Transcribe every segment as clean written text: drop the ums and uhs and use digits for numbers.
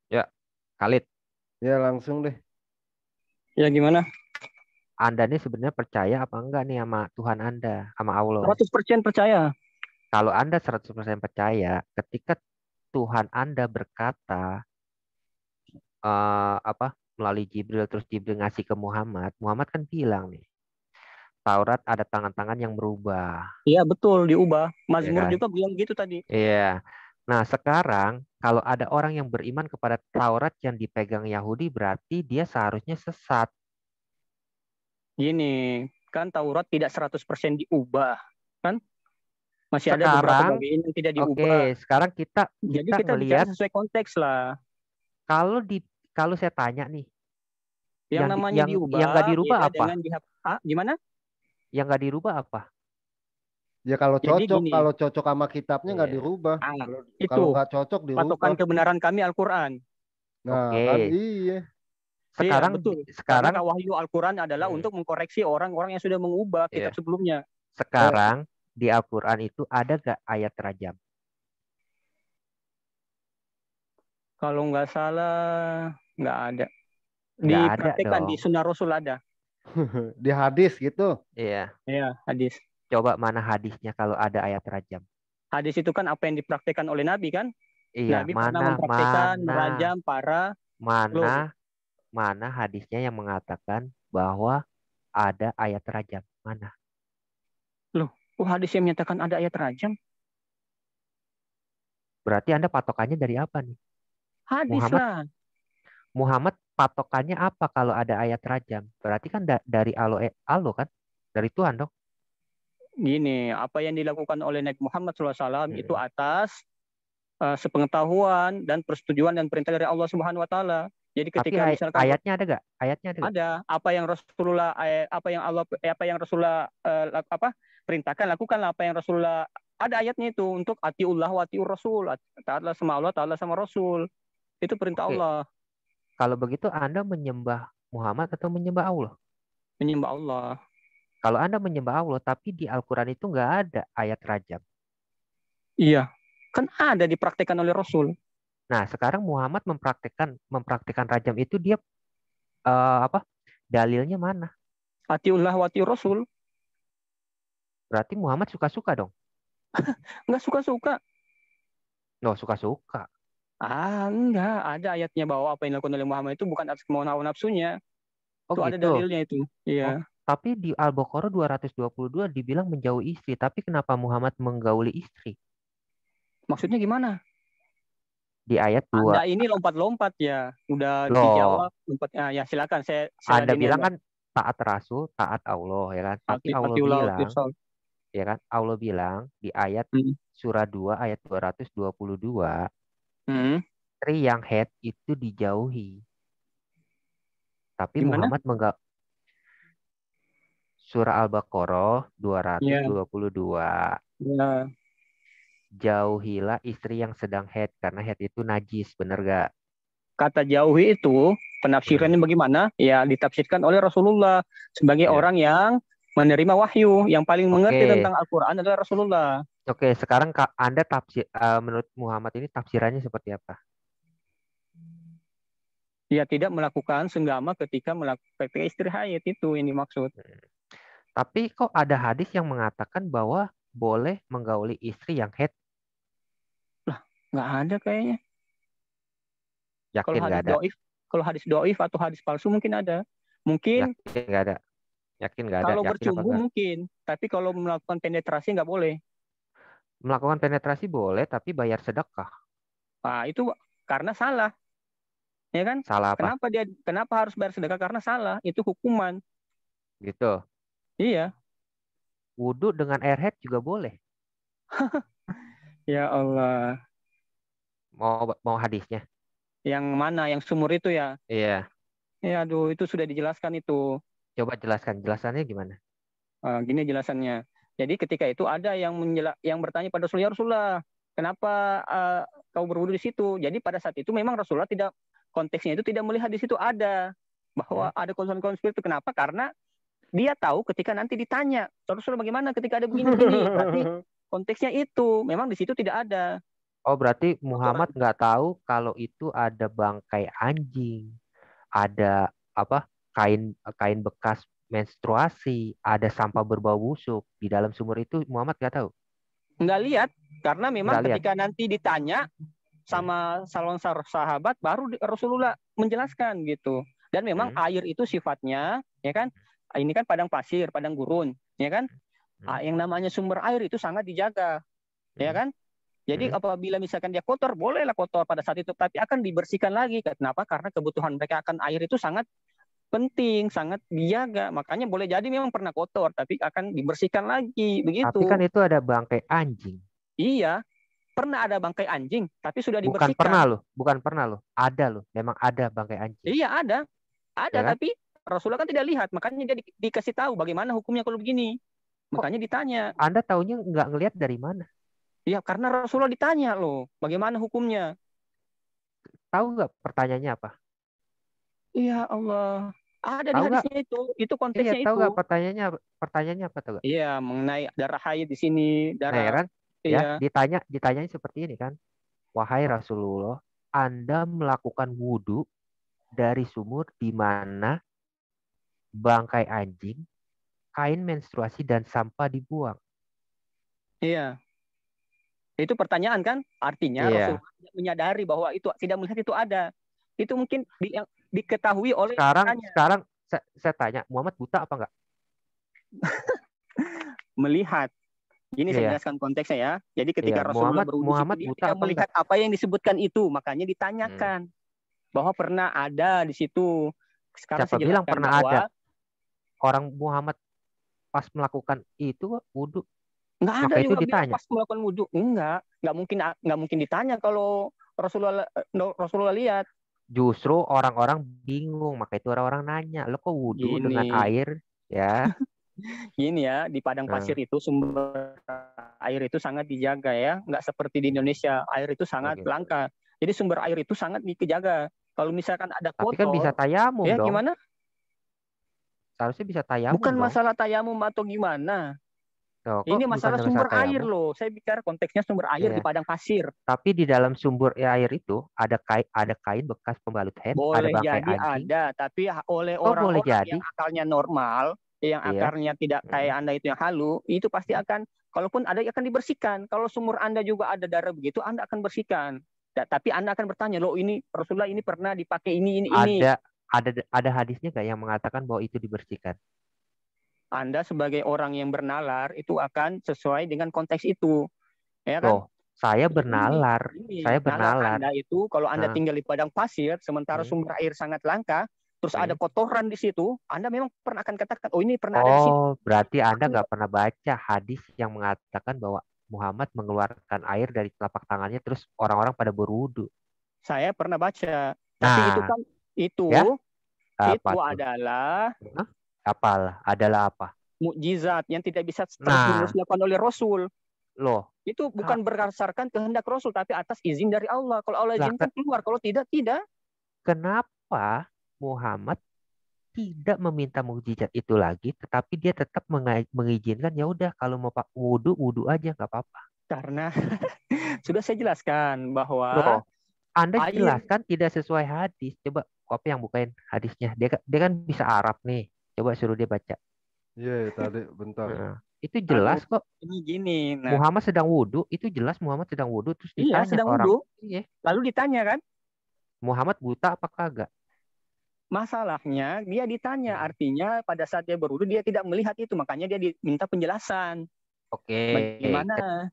Ya, Khalid, Ya langsung deh. Ya gimana? Anda nih sebenarnya percaya apa enggak nih sama Tuhan Anda, sama Allah? 100% percaya. Kalau Anda 100% percaya, ketika Tuhan Anda berkata apa melalui Jibril terus Jibril ngasih ke Muhammad, Muhammad kan bilang nih, Taurat ada tangan-tangan yang berubah, Iya betul diubah. ya Mazmur kan? juga bilang gitu tadi. Iya. Nah, sekarang kalau ada orang yang beriman kepada Taurat yang dipegang Yahudi, berarti dia seharusnya sesat. Gini, kan Taurat tidak 100% diubah. Kan masih ada beberapa Sekarang, bagian yang tidak oke, diubah. sekarang kita Jadi kita kita bicara ngelihat sesuai konteks lah. kalau di kalau saya tanya nih, Yang yang di, namanya yang nggak diubah dirubah beda apa? dengan gimana? Yang nggak dirubah apa? Ya kalau Jadi cocok, gini, kalau cocok sama kitabnya nggak Iya. dirubah. ah, Kalau kalau itu nggak cocok dirubah. patokan kebenaran kami Al-Quran. Nah Oke. kan iya. Iya, Sekarang betul. Karena sekarang wahyu Al-Quran adalah hmm, untuk mengkoreksi orang-orang yang sudah mengubah ya. kitab sebelumnya. Eh, Sekarang di Al-Qur'an itu ada gak ayat rajam? Kalau nggak salah, nggak ada. Nggak ada Dipraktekkan di dong. Sunnah Rasul ada. di hadis gitu. Iya. Ya, hadis. Coba mana hadisnya kalau ada ayat rajam? Hadis itu kan apa yang dipraktekkan oleh Nabi kan? Iya, Nabi pernah mana mempraktekkan mana merajam para mana lo. mana hadisnya yang mengatakan bahwa ada ayat rajam? Mana? Loh, hadis yang menyatakan ada ayat rajam? Berarti Anda patokannya dari apa nih? Hadis Muhammad lah. Muhammad patokannya apa kalau ada ayat rajam? Berarti kan dari Allah kan? Dari Tuhan dong. Gini, apa yang dilakukan oleh Nabi Muhammad SAW itu Hmm. atas sepengetahuan dan persetujuan dan perintah dari Allah Subhanahu Wa Taala. Jadi Tapi ketika misalkan ayatnya ada gak? Ayatnya ada gak? ada apa yang Rasulullah apa yang Allah apa yang Rasulullah apa perintahkan lakukanlah apa yang Rasulullah ada ayatnya itu untuk atiullah wa atiur rasul, taatlah sama Allah, taatlah sama Rasul, itu perintah Oke, Allah. kalau begitu Anda menyembah Muhammad atau menyembah Allah? Menyembah Allah. Kalau Anda menyembah Allah, tapi di Al-Quran itu nggak ada ayat rajam. Iya, kan ada dipraktekkan oleh Rasul. Nah, sekarang Muhammad mempraktekkan rajam itu dia apa? Dalilnya mana? Atiullah wa atiur rasul. Berarti Muhammad suka-suka dong. Enggak suka-suka. Loh, suka-suka. Enggak. Ada ayatnya bahwa apa yang dilakukan oleh Muhammad itu bukan atas kemauan hawa nafsunya. Oh Itu ada gitu. dalilnya itu. Oh, Iya. tapi di Al-Baqarah 222 dibilang menjauhi istri. Tapi kenapa Muhammad menggauli istri? Maksudnya gimana? Di ayat 2. Anda ini lompat-lompat ya. Udah Loh, dijawab. Lompat. Ya silakan. Saya Anda lagi nih bilang ada. kan taat Rasul, taat Allah, ya kan? Tapi Allah Atiullah wa atiur bilang, rasul. ya kan? Allah bilang di ayat Hmm. surah 2 ayat 222, Hmm. istri yang head itu dijauhi. Tapi Gimana? Muhammad menggak surah Al-Baqarah Ya. 222. Ya. Jauhilah istri yang sedang head karena head itu najis, bener gak? Kata jauhi itu Hmm, penafsirannya bagaimana? Ya ditafsirkan oleh Rasulullah sebagai ya. orang yang menerima wahyu, yang paling mengerti Oke, tentang Al-Quran adalah Rasulullah. oke. Sekarang Anda menurut Muhammad ini tafsirannya seperti apa? Dia tidak melakukan senggama ketika melakukan istri haid itu ini maksud. Hmm. Tapi kok ada hadis yang mengatakan bahwa boleh menggauli istri yang head? Lah, nggak ada kayaknya. Kalau Yakin nggak hadis ada? doif, kalau hadis doif atau hadis palsu mungkin ada. Mungkin Yakin nggak ada? Yakin nggak ada? kalau Yakin apa bercumbu enggak? mungkin, tapi kalau melakukan penetrasi nggak boleh. Melakukan penetrasi boleh, tapi bayar sedekah. Nah, itu karena salah, ya kan? Salah apa? Kenapa harus bayar sedekah? Karena salah, itu hukuman. Gitu. Iya, Wudhu dengan airhead juga boleh. ya Allah. Mau hadisnya? Yang mana? Yang sumur itu ya? Iya. Ya, aduh, itu sudah dijelaskan itu. Coba jelaskan. Jelasannya gimana? Gini jelasannya. Jadi ketika itu ada yang bertanya pada Rasulullah, "Ya Rasulullah, kenapa kau berwudu di situ?" Jadi pada saat itu memang Rasulullah tidak konteksnya itu tidak melihat di situ ada Hmm? bahwa ada konspirasi itu. Kenapa? Karena dia tahu ketika nanti ditanya, Rasulullah bagaimana ketika ada begini-begini. Berarti konteksnya itu memang di situ tidak ada. Oh, berarti Kotoran. Muhammad nggak tahu kalau itu ada bangkai anjing, ada apa kain kain bekas menstruasi, ada sampah berbau busuk di dalam sumur itu Muhammad nggak tahu, Nggak lihat, karena memang nggak lihat. ketika nanti ditanya Hmm. sama salon sahabat, baru Rasulullah menjelaskan gitu. Dan memang Hmm. air itu sifatnya, ya kan, ini kan padang pasir, padang gurun, ya kan. Hmm. Yang namanya sumber air itu sangat dijaga, ya Hmm. kan. Jadi Hmm. apabila misalkan dia kotor, bolehlah kotor pada saat itu, tapi akan dibersihkan lagi. Kenapa? Karena kebutuhan mereka akan air itu sangat penting, sangat dijaga. Makanya boleh jadi memang pernah kotor, tapi akan dibersihkan lagi, Tapi kan begitu. itu ada bangkai anjing. Iya, pernah ada bangkai anjing, tapi sudah Bukan pernah dibersihkan. loh, bukan pernah loh. Ada loh, memang ada bangkai anjing, Iya, ada, ya kan? tapi Rasulullah kan tidak lihat, makanya dia dikasih tahu bagaimana hukumnya kalau begini. Kok Makanya ditanya. Anda taunya nggak ngelihat dari mana? Iya, karena Rasulullah ditanya loh, bagaimana hukumnya. Tahu nggak pertanyaannya apa? Iya Allah, ada di Tahu nggak? hadisnya itu Iya, konteksnya tahu itu. nggak pertanyaannya? Pertanyaannya apa tahu nggak? Iya, mengenai darah haid di sini, Nah, ya darah. kan? Ya, Iya, ditanyanya seperti ini kan. Wahai Rasulullah, Anda melakukan wudhu dari sumur di mana bangkai anjing, kain menstruasi dan sampah dibuang. iya. Itu pertanyaan kan? Artinya Iya. Rasulullah tidak menyadari bahwa itu tidak melihat itu ada. Itu mungkin yang diketahui oleh yang Sekarang bertanya. sekarang saya tanya, Muhammad buta apa enggak? Melihat. Gini saya Iya, jelaskan konteksnya ya. Jadi iya. ketika Rasulullah Muhammad berwudu situ Muhammad dia buta tidak apa melihat enggak? apa yang disebutkan itu, makanya Hmm. ditanyakan bahwa pernah ada di situ. Sekarang Siapa saya bilang jelaskan pernah ada? bahwa Orang Muhammad pas melakukan itu wudhu, nggak ada maka itu juga bilang ditanya. pas melakukan wudhu. Nggak mungkin ditanya kalau Rasulullah lihat. Justru orang-orang bingung, maka itu orang-orang nanya, lo kok wudhu dengan Gini, air, ya? gini ya, di padang Nah, pasir itu sumber air itu sangat dijaga ya, nggak seperti di Indonesia, air itu oh sangat gitu. langka. Jadi sumber air itu sangat dijaga. Kalau misalkan ada Tapi kan bisa kotor, tayamum ya dong. gimana? Seharusnya bisa tayamum Bukan dong. masalah tayamum atau gimana. Loh, kok Ini bukan masalah masalah sumber air tayamum? loh. Saya bicara konteksnya sumber air di Iya. padang pasir. Tapi di dalam sumber air itu ada kain bekas pembalut hand, ada Boleh bangkai jadi anjing. ada, tapi oleh Oh, boleh orang-orang yang jadi. akalnya normal, yang Iya. akarnya tidak Hmm. kayak Anda itu yang halu, itu pasti akan, kalaupun ada akan dibersihkan. Kalau sumur Anda juga ada darah begitu, Anda akan bersihkan. Tapi Anda akan bertanya, loh ini Rasulullah ini pernah dipakai ini. Ada ada hadisnya nggak yang mengatakan bahwa itu dibersihkan? Anda sebagai orang yang bernalar itu akan sesuai dengan konteks itu, ya kan? Loh, saya Jadi bernalar. ini Saya nalar bernalar. Anda itu kalau Anda Nah, tinggal di padang pasir, sementara hmm, sumber air sangat langka, terus ada hmm. kotoran di situ, Anda memang pernah akan katakan, oh ini pernah ada di situ. Oh, berarti Anda Makanya nggak pernah baca hadis yang mengatakan bahwa Muhammad mengeluarkan air dari telapak tangannya terus orang-orang pada berwudu. saya pernah baca, tapi itu Nah, kan itu ya, apa itu tuh? adalah Hah? Apalah, adalah apa? mukjizat yang tidak bisa terus-menerus Nah, dilakukan oleh Rasul. loh, Itu Kak, bukan berdasarkan kehendak Rasul, tapi atas izin dari Allah. Kalau Allah lah, izinkan keluar, kalau tidak, tidak. kenapa Muhammad tidak meminta mukjizat itu lagi, tetapi dia tetap mengizinkan ya udah kalau mau pak wudhu wudhu aja nggak apa-apa. Karena sudah saya jelaskan bahwa Loh, Anda air jelaskan tidak sesuai hadis. Coba kopi yang bukain hadisnya. Dia kan bisa Arab nih. Coba suruh dia baca. Iya, tadi bentar. Nah, itu anu jelas kok. ini gini. Nah, Muhammad sedang wudhu. Itu jelas Muhammad sedang wudhu. Terus iya ditanya sedang orang, wudhu, iya, lalu ditanya kan, Muhammad buta apa kagak? masalahnya dia ditanya, Hmm. artinya pada saat dia berwudhu dia tidak melihat itu, makanya dia diminta penjelasan. Oke, Bagaimana?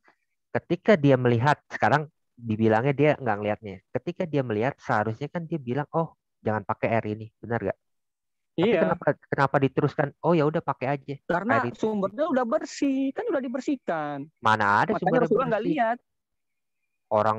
ketika dia melihat, sekarang dibilangnya dia nggak ngelihatnya. Ketika dia melihat, seharusnya kan dia bilang, oh jangan pakai air ini, benar nggak? Tapi Iya, kenapa kenapa diteruskan? Oh ya udah pakai aja air karena itu. sumbernya udah bersih, kan udah dibersihkan. Mana ada Makanya sumbernya Rasulullah nggak bersih? lihat. Orang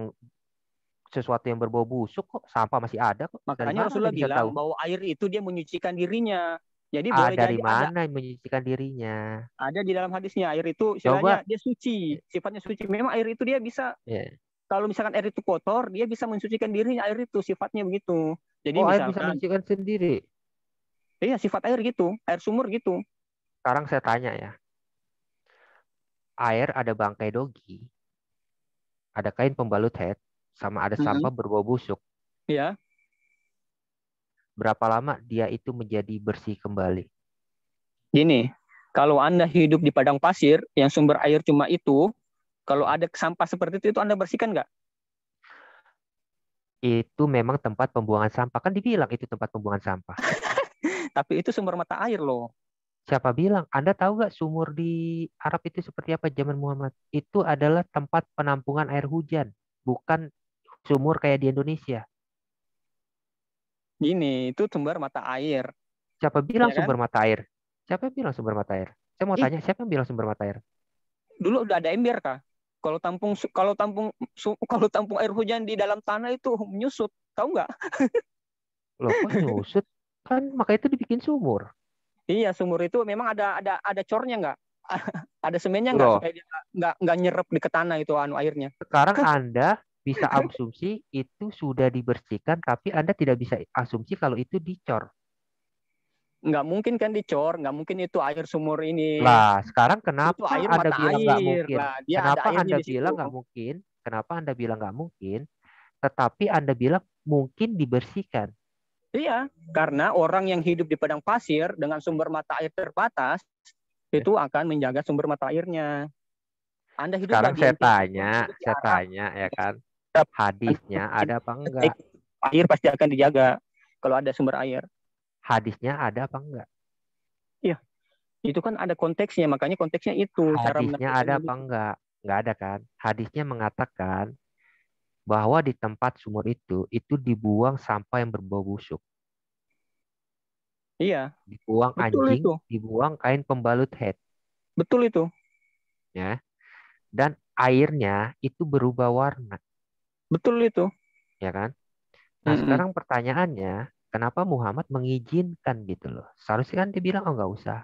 sesuatu yang berbau busuk kok, sampah masih ada kok. Dari Makanya mana Anda Rasulullah bisa bilang tahu? bahwa air itu dia menyucikan dirinya. Jadi Ah, boleh dari jadi ada mana menyucikan dirinya? ada di dalam hadisnya air itu istilahnya Coba, dia suci, sifatnya suci. Memang air itu dia bisa, ya. kalau misalkan air itu kotor, dia bisa mensucikan dirinya, air itu sifatnya begitu. Jadi Oh, air bisa misalkan, mensucikan sendiri. iya sifat air gitu, air sumur gitu. Sekarang saya tanya ya, air ada bangkai dogi. ada kain pembalut head, sama ada sampah berbau busuk. Iya. Berapa lama dia itu menjadi bersih kembali? Gini, kalau Anda hidup di padang pasir yang sumber air cuma itu, kalau ada sampah seperti itu Anda bersihkan nggak? Itu memang tempat pembuangan sampah. Kan dibilang itu tempat pembuangan sampah. Tapi itu sumber mata air loh. Siapa bilang? Anda tahu nggak sumur di Arab itu seperti apa zaman Muhammad? Itu adalah tempat penampungan air hujan, bukan sumur kayak di Indonesia. Gini, itu sumber mata air, Siapa bilang ya kan? sumber mata air? Siapa yang bilang sumber mata air? Saya mau Ih, tanya, siapa yang bilang sumber mata air? dulu udah ada ember kah? Kalau tampung air hujan di dalam tanah itu menyusut, tahu nggak? Loh, kok nyusut? Kan maka itu dibikin sumur. Iya, sumur itu memang ada cornya nggak? Ada semennya nggak Loh, supaya dia nggak nyerap di ke tanah itu airnya? sekarang Anda bisa asumsi itu sudah dibersihkan, tapi Anda tidak bisa asumsi kalau itu dicor. Nggak mungkin kan dicor, nggak mungkin itu air sumur ini. Lah, sekarang Itu kenapa air Anda mata bilang nggak air mungkin? lah, dia ada Kenapa airnya Anda di situ. bilang nggak mungkin? Kenapa Anda bilang nggak mungkin? Tetapi Anda bilang mungkin dibersihkan. Iya, karena orang yang hidup di padang pasir dengan sumber mata air terbatas Ya. itu akan menjaga sumber mata airnya. Anda hiduplah Sekarang di NTB, hidup di saya Arab, tanya ya kan, Arab. hadisnya ada apa enggak? Air pasti akan dijaga kalau ada sumber air. Hadisnya ada apa enggak? Iya, itu kan ada konteksnya, makanya konteksnya itu cara Hadisnya ada menafsirkannya apa gitu. enggak? Enggak ada kan? Hadisnya mengatakan bahwa di tempat sumur itu dibuang sampah yang berbau busuk. Iya, Dibuang betul anjing, itu, dibuang kain pembalut head. betul itu, Ya. Dan airnya itu berubah warna. betul itu. Ya kan? Nah Mm-mm. sekarang pertanyaannya, kenapa Muhammad mengizinkan gitu loh? Seharusnya kan dia bilang, oh nggak usah.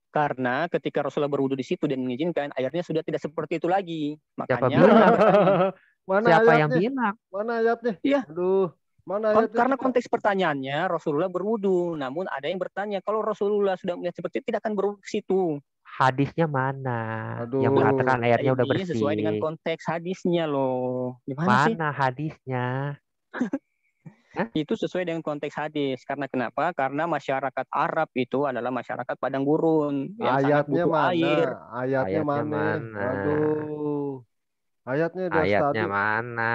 Karena ketika Rasulullah berwudu di situ dan mengizinkan, airnya sudah tidak seperti itu lagi. Siapa Makanya Anda bilang? bertanya. Mana Siapa yang ayatnya? bilang? Mana ayatnya? Iya, Aduh, mana ayatnya karena coba? konteks pertanyaannya Rasulullah berwudu. Namun ada yang bertanya, kalau Rasulullah sudah melihat seperti itu, tidak akan berwudu ke situ. Hadisnya mana? Yang Lah, Aduh, mengatakan airnya udah ini sesuai dengan bersih. konteks hadisnya loh. Gimana sih? Mana hadisnya? Hah? Itu sesuai dengan konteks hadis. Karena kenapa? Karena masyarakat Arab itu adalah masyarakat padang gurun yang sangat ayatnya butuh mana? air. Ayatnya Ayatnya mana? mana? Aduh, ayatnya dari Ayatnya tadi. mana?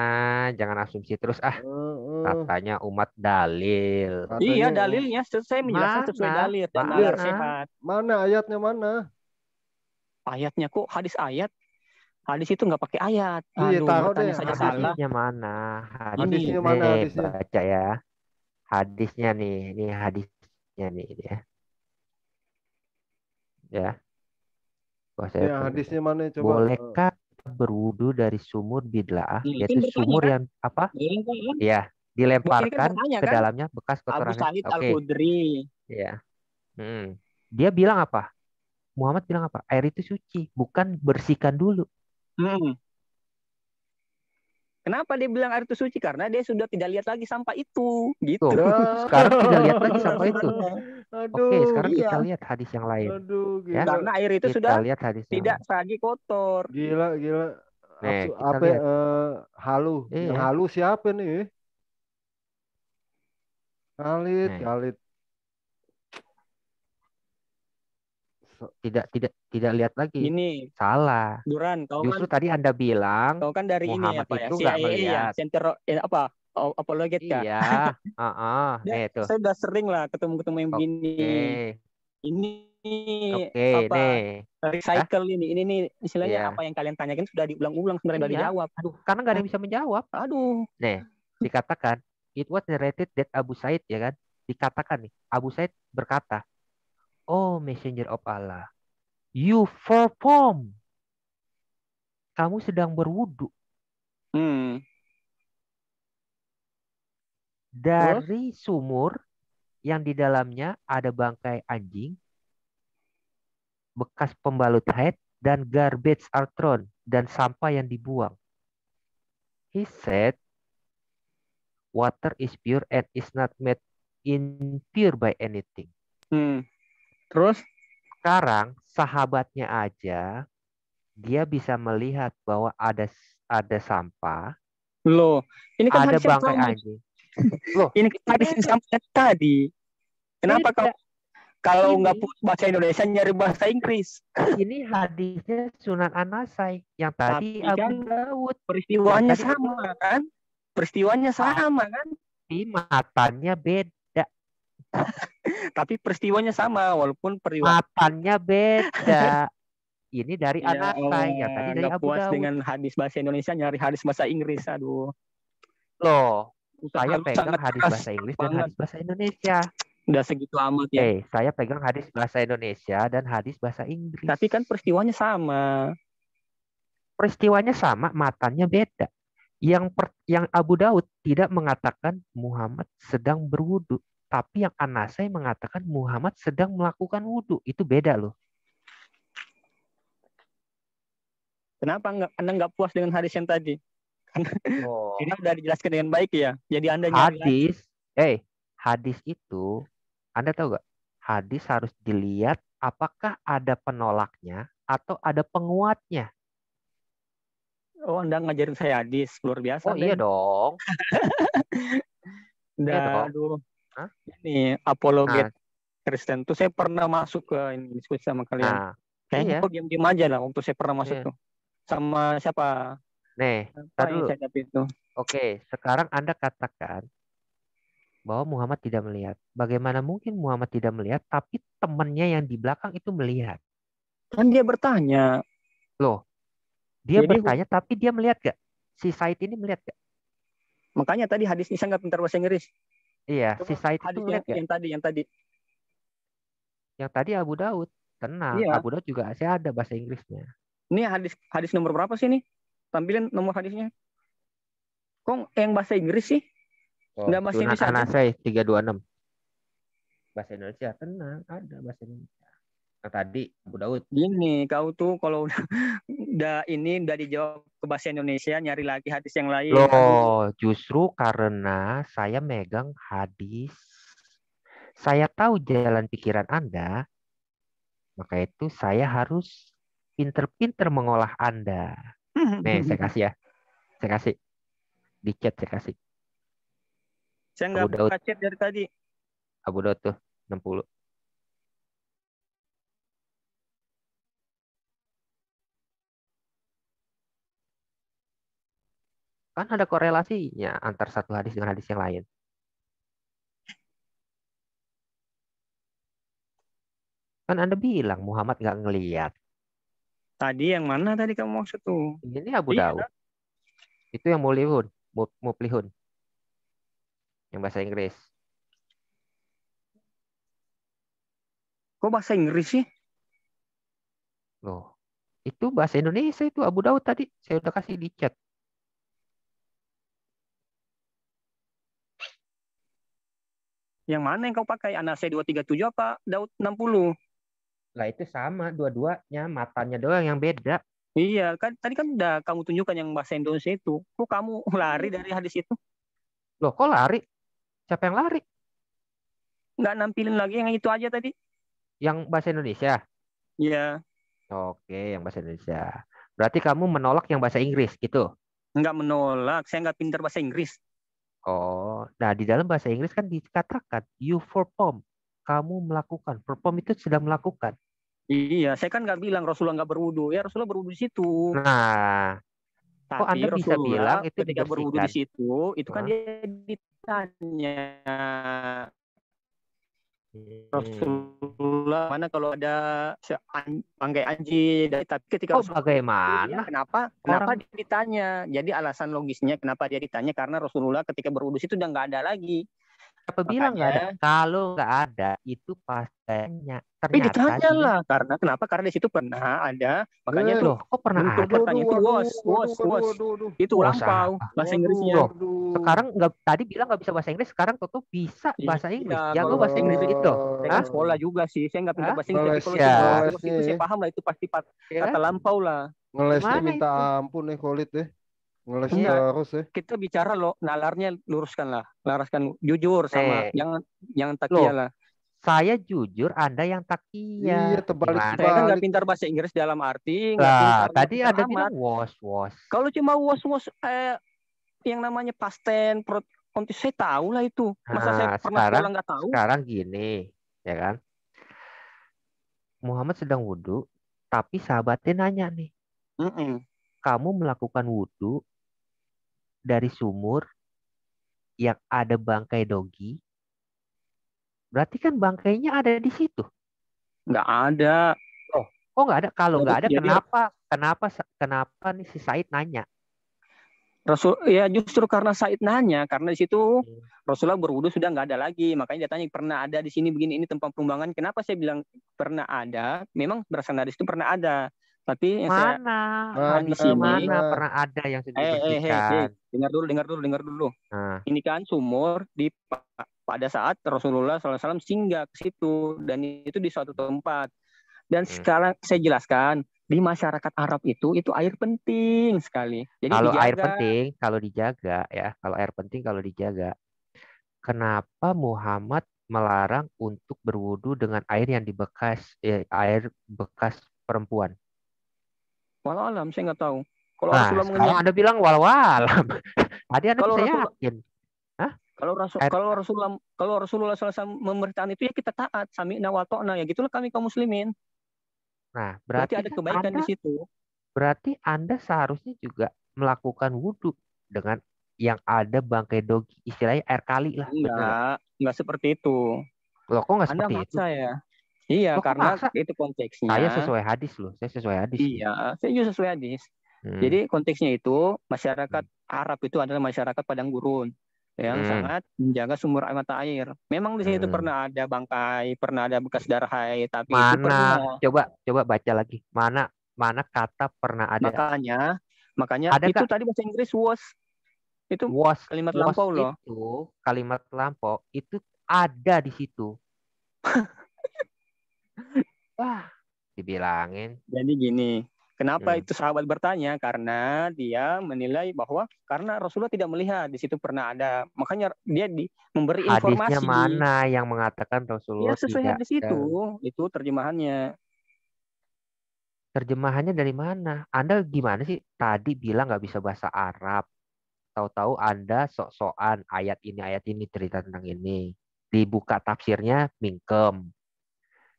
Jangan asumsi terus ah. Eh, Katanya umat dalil. Iya, katanya dalilnya saya menjelaskan sesuai Mana? dalil dan nalar iya, Mana? sehat. mana ayatnya mana? Ayatnya kok hadis ayat? Hadis itu nggak pakai ayat. Iya, Aduh, taruh deh bertanya saja hadisnya. salah. Hadisnya mana? Hadisnya Ini Hadisnya mana nih, hadisnya? baca ya. Hadisnya nih, ini hadisnya nih ya. Ya, Wah, saya Ya, tulis. hadisnya mana coba? Bolehkah berwudu dari sumur bid'ah, Nah, kan yaitu bertanya sumur kan? yang apa? Boleh kan? Ya, Ini kan dilemparkan bertanya ke kan? dalamnya bekas Abu kotoran. Sa'id Oke, Al-Khudri. ya. Dia bilang apa? Muhammad bilang apa? Air itu suci, bukan bersihkan dulu. Hmm. Kenapa dia bilang air itu suci? Karena dia sudah tidak lihat lagi sampah itu. Gitu. Tuh, Ya. sekarang tidak lihat lagi sampah itu. Oke, Aduh, sekarang kita Iya. lihat hadis yang lain. aduh, Ya, gila, Karena air itu kita sudah lihat hadis yang tidak lain. lagi kotor. gila, gila. Nih, kita Apa lihat. halu? Yang Iya. halu siapa nih? Khalid, Nih, Khalid. tidak lihat lagi. Ini, Salah. Duran, Justru tadi Anda bilang kau kan dari ini Muhammad apa ya? itu nggak CIA ya, melihat. Center apa? Apologet kah? Iya, heeh. Nih tuh. Saya udah sering lah ketemu-ketemu yang begini. Oke, Ini oke, nih. apa? Hah? Recycle ini nih istilahnya Iya, apa yang kalian tanyakan sudah diulang-ulang sebenarnya sudah iya. dijawab. Aduh, karena nggak ada yang bisa menjawab. Aduh. Nih, dikatakan it was narrated that Abu Said ya kan? Dikatakan nih, Abu Said berkata, "Oh, Messenger of Allah, you perform. Kamu sedang berwudu Hmm. Terus? dari sumur yang di dalamnya ada bangkai anjing, bekas pembalut haid, dan garbage are thrown, dan sampah yang dibuang. He said, water is pure and is not made impure by anything." Hmm. Terus? Sekarang sahabatnya aja dia bisa melihat bahwa ada sampah, Loh, ini kan ada hadis yang bangkai sama. anjing. Loh, Ini kan hadis yang sama yang tadi. Kenapa beda. kalau nggak Ini bahasa Indonesia nyari bahasa Inggris? ini hadisnya Sunan An-Nasai, yang tadi Tapi kan Abu Dawud, peristiwanya yang tadi Abu sama kan? Peristiwanya sama kan? Tapi matanya beda. Tapi peristiwanya sama walaupun periwayat. Matanya beda. Ini dari Ya An-Nasai, yang tadi dari nggak Abu puas Dawud. dengan hadis bahasa Indonesia nyari hadis bahasa Inggris. Aduh. Loh, Ustaz saya Halus pegang sangat hadis keras bahasa Inggris dan banget. hadis bahasa Indonesia. Udah segitu amat ya. Saya pegang hadis bahasa Indonesia dan hadis bahasa Inggris. Tapi kan peristiwanya sama. Peristiwanya sama, matanya beda. Yang Abu Daud tidak mengatakan Muhammad sedang berwudu, tapi yang An-Nasai mengatakan Muhammad sedang melakukan wudu. Itu beda loh. Kenapa Anda nggak puas dengan hadis yang tadi? Oh. Ini udah dijelaskan dengan baik ya. Jadi Anda hadis itu, Anda tahu gak? Hadis harus dilihat apakah ada penolaknya atau ada penguatnya. Oh, Anda ngajarin saya hadis, luar biasa. Oh iya dong. Iya dong. Aduh. Hah? Ini apologet Kristen tuh saya pernah masuk ke ini diskusi sama kalian. Kayaknya kok diam-diam aja lah waktu saya pernah masuk tuh. Sama siapa? Nih, dulu. Oke, sekarang Anda katakan bahwa Muhammad tidak melihat. Bagaimana mungkin Muhammad tidak melihat, tapi temannya yang di belakang itu melihat? Kan dia bertanya. Loh, dia bertanya, tapi dia melihat gak? Si Said ini melihat gak? Makanya tadi hadisnya saya nggak pintar bahasa Inggris. Iya, si Said itu melihat gak? Yang tadi Abu Daud. Tenang, iya. Abu Daud juga saya ada bahasa Inggrisnya. Ini hadis nomor berapa sih nih? Tampilin nomor hadisnya. Kok yang bahasa Inggris sih? Nggak bahasa Indonesia aja. Saya 326. Bahasa Indonesia, tenang, ada bahasa Indonesia. Nah, tadi Abu Daud. Gini, kau tuh kalau udah dijawab ke bahasa Indonesia, nyari lagi hadis yang lain. Loh, justru karena saya megang hadis, saya tahu jalan pikiran Anda, maka itu saya harus pinter-pinter mengolah Anda. Nih, saya kasih ya. Saya kasih. Di chat saya kasih. Saya nggak buka chat dari tadi. Abu Daud tuh, 60. Kan ada korelasinya antar satu hadis dengan hadis yang lain. Kan Anda bilang Muhammad nggak ngelihat. Tadi yang mana tadi kamu maksud tuh? Ini Abu Daud. Itu yang Muplihun. Yang bahasa Inggris. Kok bahasa Inggris sih? Loh, itu bahasa Indonesia itu Abu Daud tadi. Saya udah kasih di chat. Yang mana yang kau pakai? An-Nasai 237 apa Daud 60? Lah itu sama, dua-duanya matanya doang yang beda. Iya, kan tadi kan udah kamu tunjukkan yang bahasa Indonesia itu. Kok kamu lari dari hadis itu? Loh, kok lari? Siapa yang lari? Nggak nampilin lagi yang itu aja tadi. Yang bahasa Indonesia? Iya. Oke, yang bahasa Indonesia. Berarti kamu menolak yang bahasa Inggris gitu? Nggak menolak, saya nggak pintar bahasa Inggris. Oh, nah di dalam bahasa Inggris kan dikatakan you perform. Kamu melakukan. Perform itu sedang melakukan. Iya, saya kan nggak bilang Rasulullah nggak berwudu. Ya Rasulullah berwudu di situ. Nah, tapi kok Anda bisa bilang itu ketika berwudu di situ, itu kan dia ditanya Rasulullah mana kalau ada bangkai anjing, tapi ketika bagaimana? Kenapa ditanya? Jadi alasan logisnya kenapa dia ditanya karena Rasulullah ketika berwudu itu udah nggak ada lagi. Apa bilang nggak ada? Kalau nggak ada itu pastinya. Tapi ditanya lah karena kenapa? Karena di situ pernah ada, makanya tuh kok pernah ada? Pertanyaan itu itu lampau bahasa Inggrisnya. Sekarang nggak, tadi bilang nggak bisa bahasa Inggris, sekarang tuh bisa bahasa Inggris. Jago bahasa Inggris itu. Saya kan sekolah juga sih, saya nggak pintar bahasa Inggris. Tapi kalau itu saya paham lah, itu pasti kata lampau lah. Ngelesnya minta ampun nih Khalid deh. Ngeles terus ya. Kita bicara nalarnya luruskan lah, laraskan jujur sama jangan takia lah. Saya jujur, Anda yang Iya, takiyah. terbalik Gimana? Saya kan nggak balik. pintar bahasa Inggris dalam arti nggak Lah, pintar nggak tadi pintar Anda amat. bilang was. Kalau cuma was yang namanya past tense, kontis saya tahu lah itu. Masa saya Nah, pernah sekolah nggak tahu? sekarang gini, ya kan? Muhammad sedang wudhu, tapi sahabatnya nanya nih, Mm-mm. kamu melakukan wudhu dari sumur yang ada bangkai dogi, berarti kan bangkainya ada di situ. Nggak ada. Oh, kok nggak ada? Kalau nggak ada, Jadi kenapa nih si Said nanya? Rasul ya justru karena Said nanya, karena di situ Hmm. Rasulullah berwudu sudah nggak ada lagi, makanya dia tanya pernah ada di sini begini ini tempat pembuangan. Kenapa saya bilang pernah ada? Memang berasal dari situ pernah ada, tapi yang saya Mana? di Di sini mana pernah ada yang sudah dibersihkan? dengar dulu. Nah, Ini kan sumur pada saat Rasulullah SAW singgah ke situ dan itu di suatu tempat. Dan sekarang saya jelaskan di masyarakat Arab itu air penting sekali. Jadi kalau dijaga. air penting, kalau dijaga ya, kalau air penting kalau dijaga, kenapa Muhammad melarang untuk berwudu dengan air yang air bekas perempuan? Walau alam saya nggak tahu. Kalau Nah, Rasulullah sekarang Anda bilang walau-walam. Tadi Anda kalau bisa Rasul yakin. Hah? kalau Rasulullah SAW memerintahkan itu ya kita taat, sami'na wa ta'na, ya gitulah kami kaum muslimin. Nah, Berarti ada kan kebaikan di situ. berarti Anda seharusnya juga melakukan wudhu dengan yang ada bangkai dogi, istilahnya air kali lah. Bener nggak? Enggak seperti itu. Loh, kok nggak Anda seperti itu? maksa ya. Iya, Loh, kok karena maksa? itu konteksnya. Saya sesuai hadis loh. Saya sesuai hadis loh. Iya, saya juga sesuai hadis. Jadi konteksnya itu masyarakat Arab itu adalah masyarakat padang gurun yang sangat menjaga sumber mata air. Memang di situ pernah ada bangkai, pernah ada bekas darah haid, tapi itu pernah. Coba baca lagi. Mana kata pernah ada? Makanya Ada itu gak? tadi bahasa Inggris was. Itu kalimat Was lampau loh. Itu kalimat lampau itu ada di situ. Wah, dibilangin. Jadi gini, kenapa itu sahabat bertanya? Karena dia menilai bahwa karena Rasulullah tidak melihat di situ pernah ada, makanya dia memberi informasi. Hadisnya mana yang mengatakan Rasulullah sesuai tidak? hadis itu terjemahannya. Terjemahannya dari mana? Anda gimana sih? Tadi bilang nggak bisa bahasa Arab. Tahu-tahu Anda sok-sokan ayat ini cerita tentang ini. Dibuka tafsirnya mingkem.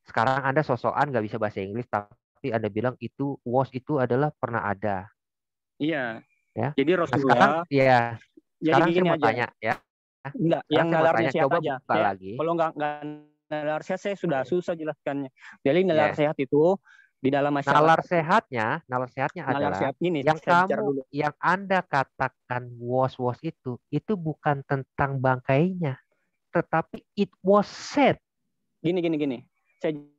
Sekarang Anda sok-sokan nggak bisa bahasa Inggris, tapi Anda bilang itu was itu adalah pernah ada. Iya. Ya. Jadi Rasulullah. Sekarang saya mau tanya ya. Enggak, yang nalarnya sehat coba aja. Buka lagi. Kalau enggak nalar sehat saya sudah susah jelaskannya. Jadi nalar sehat itu di dalam masyarakat. Nalar sehatnya adalah sehat ini, yang Anda katakan was itu bukan tentang bangkainya, tetapi it was said. Gini.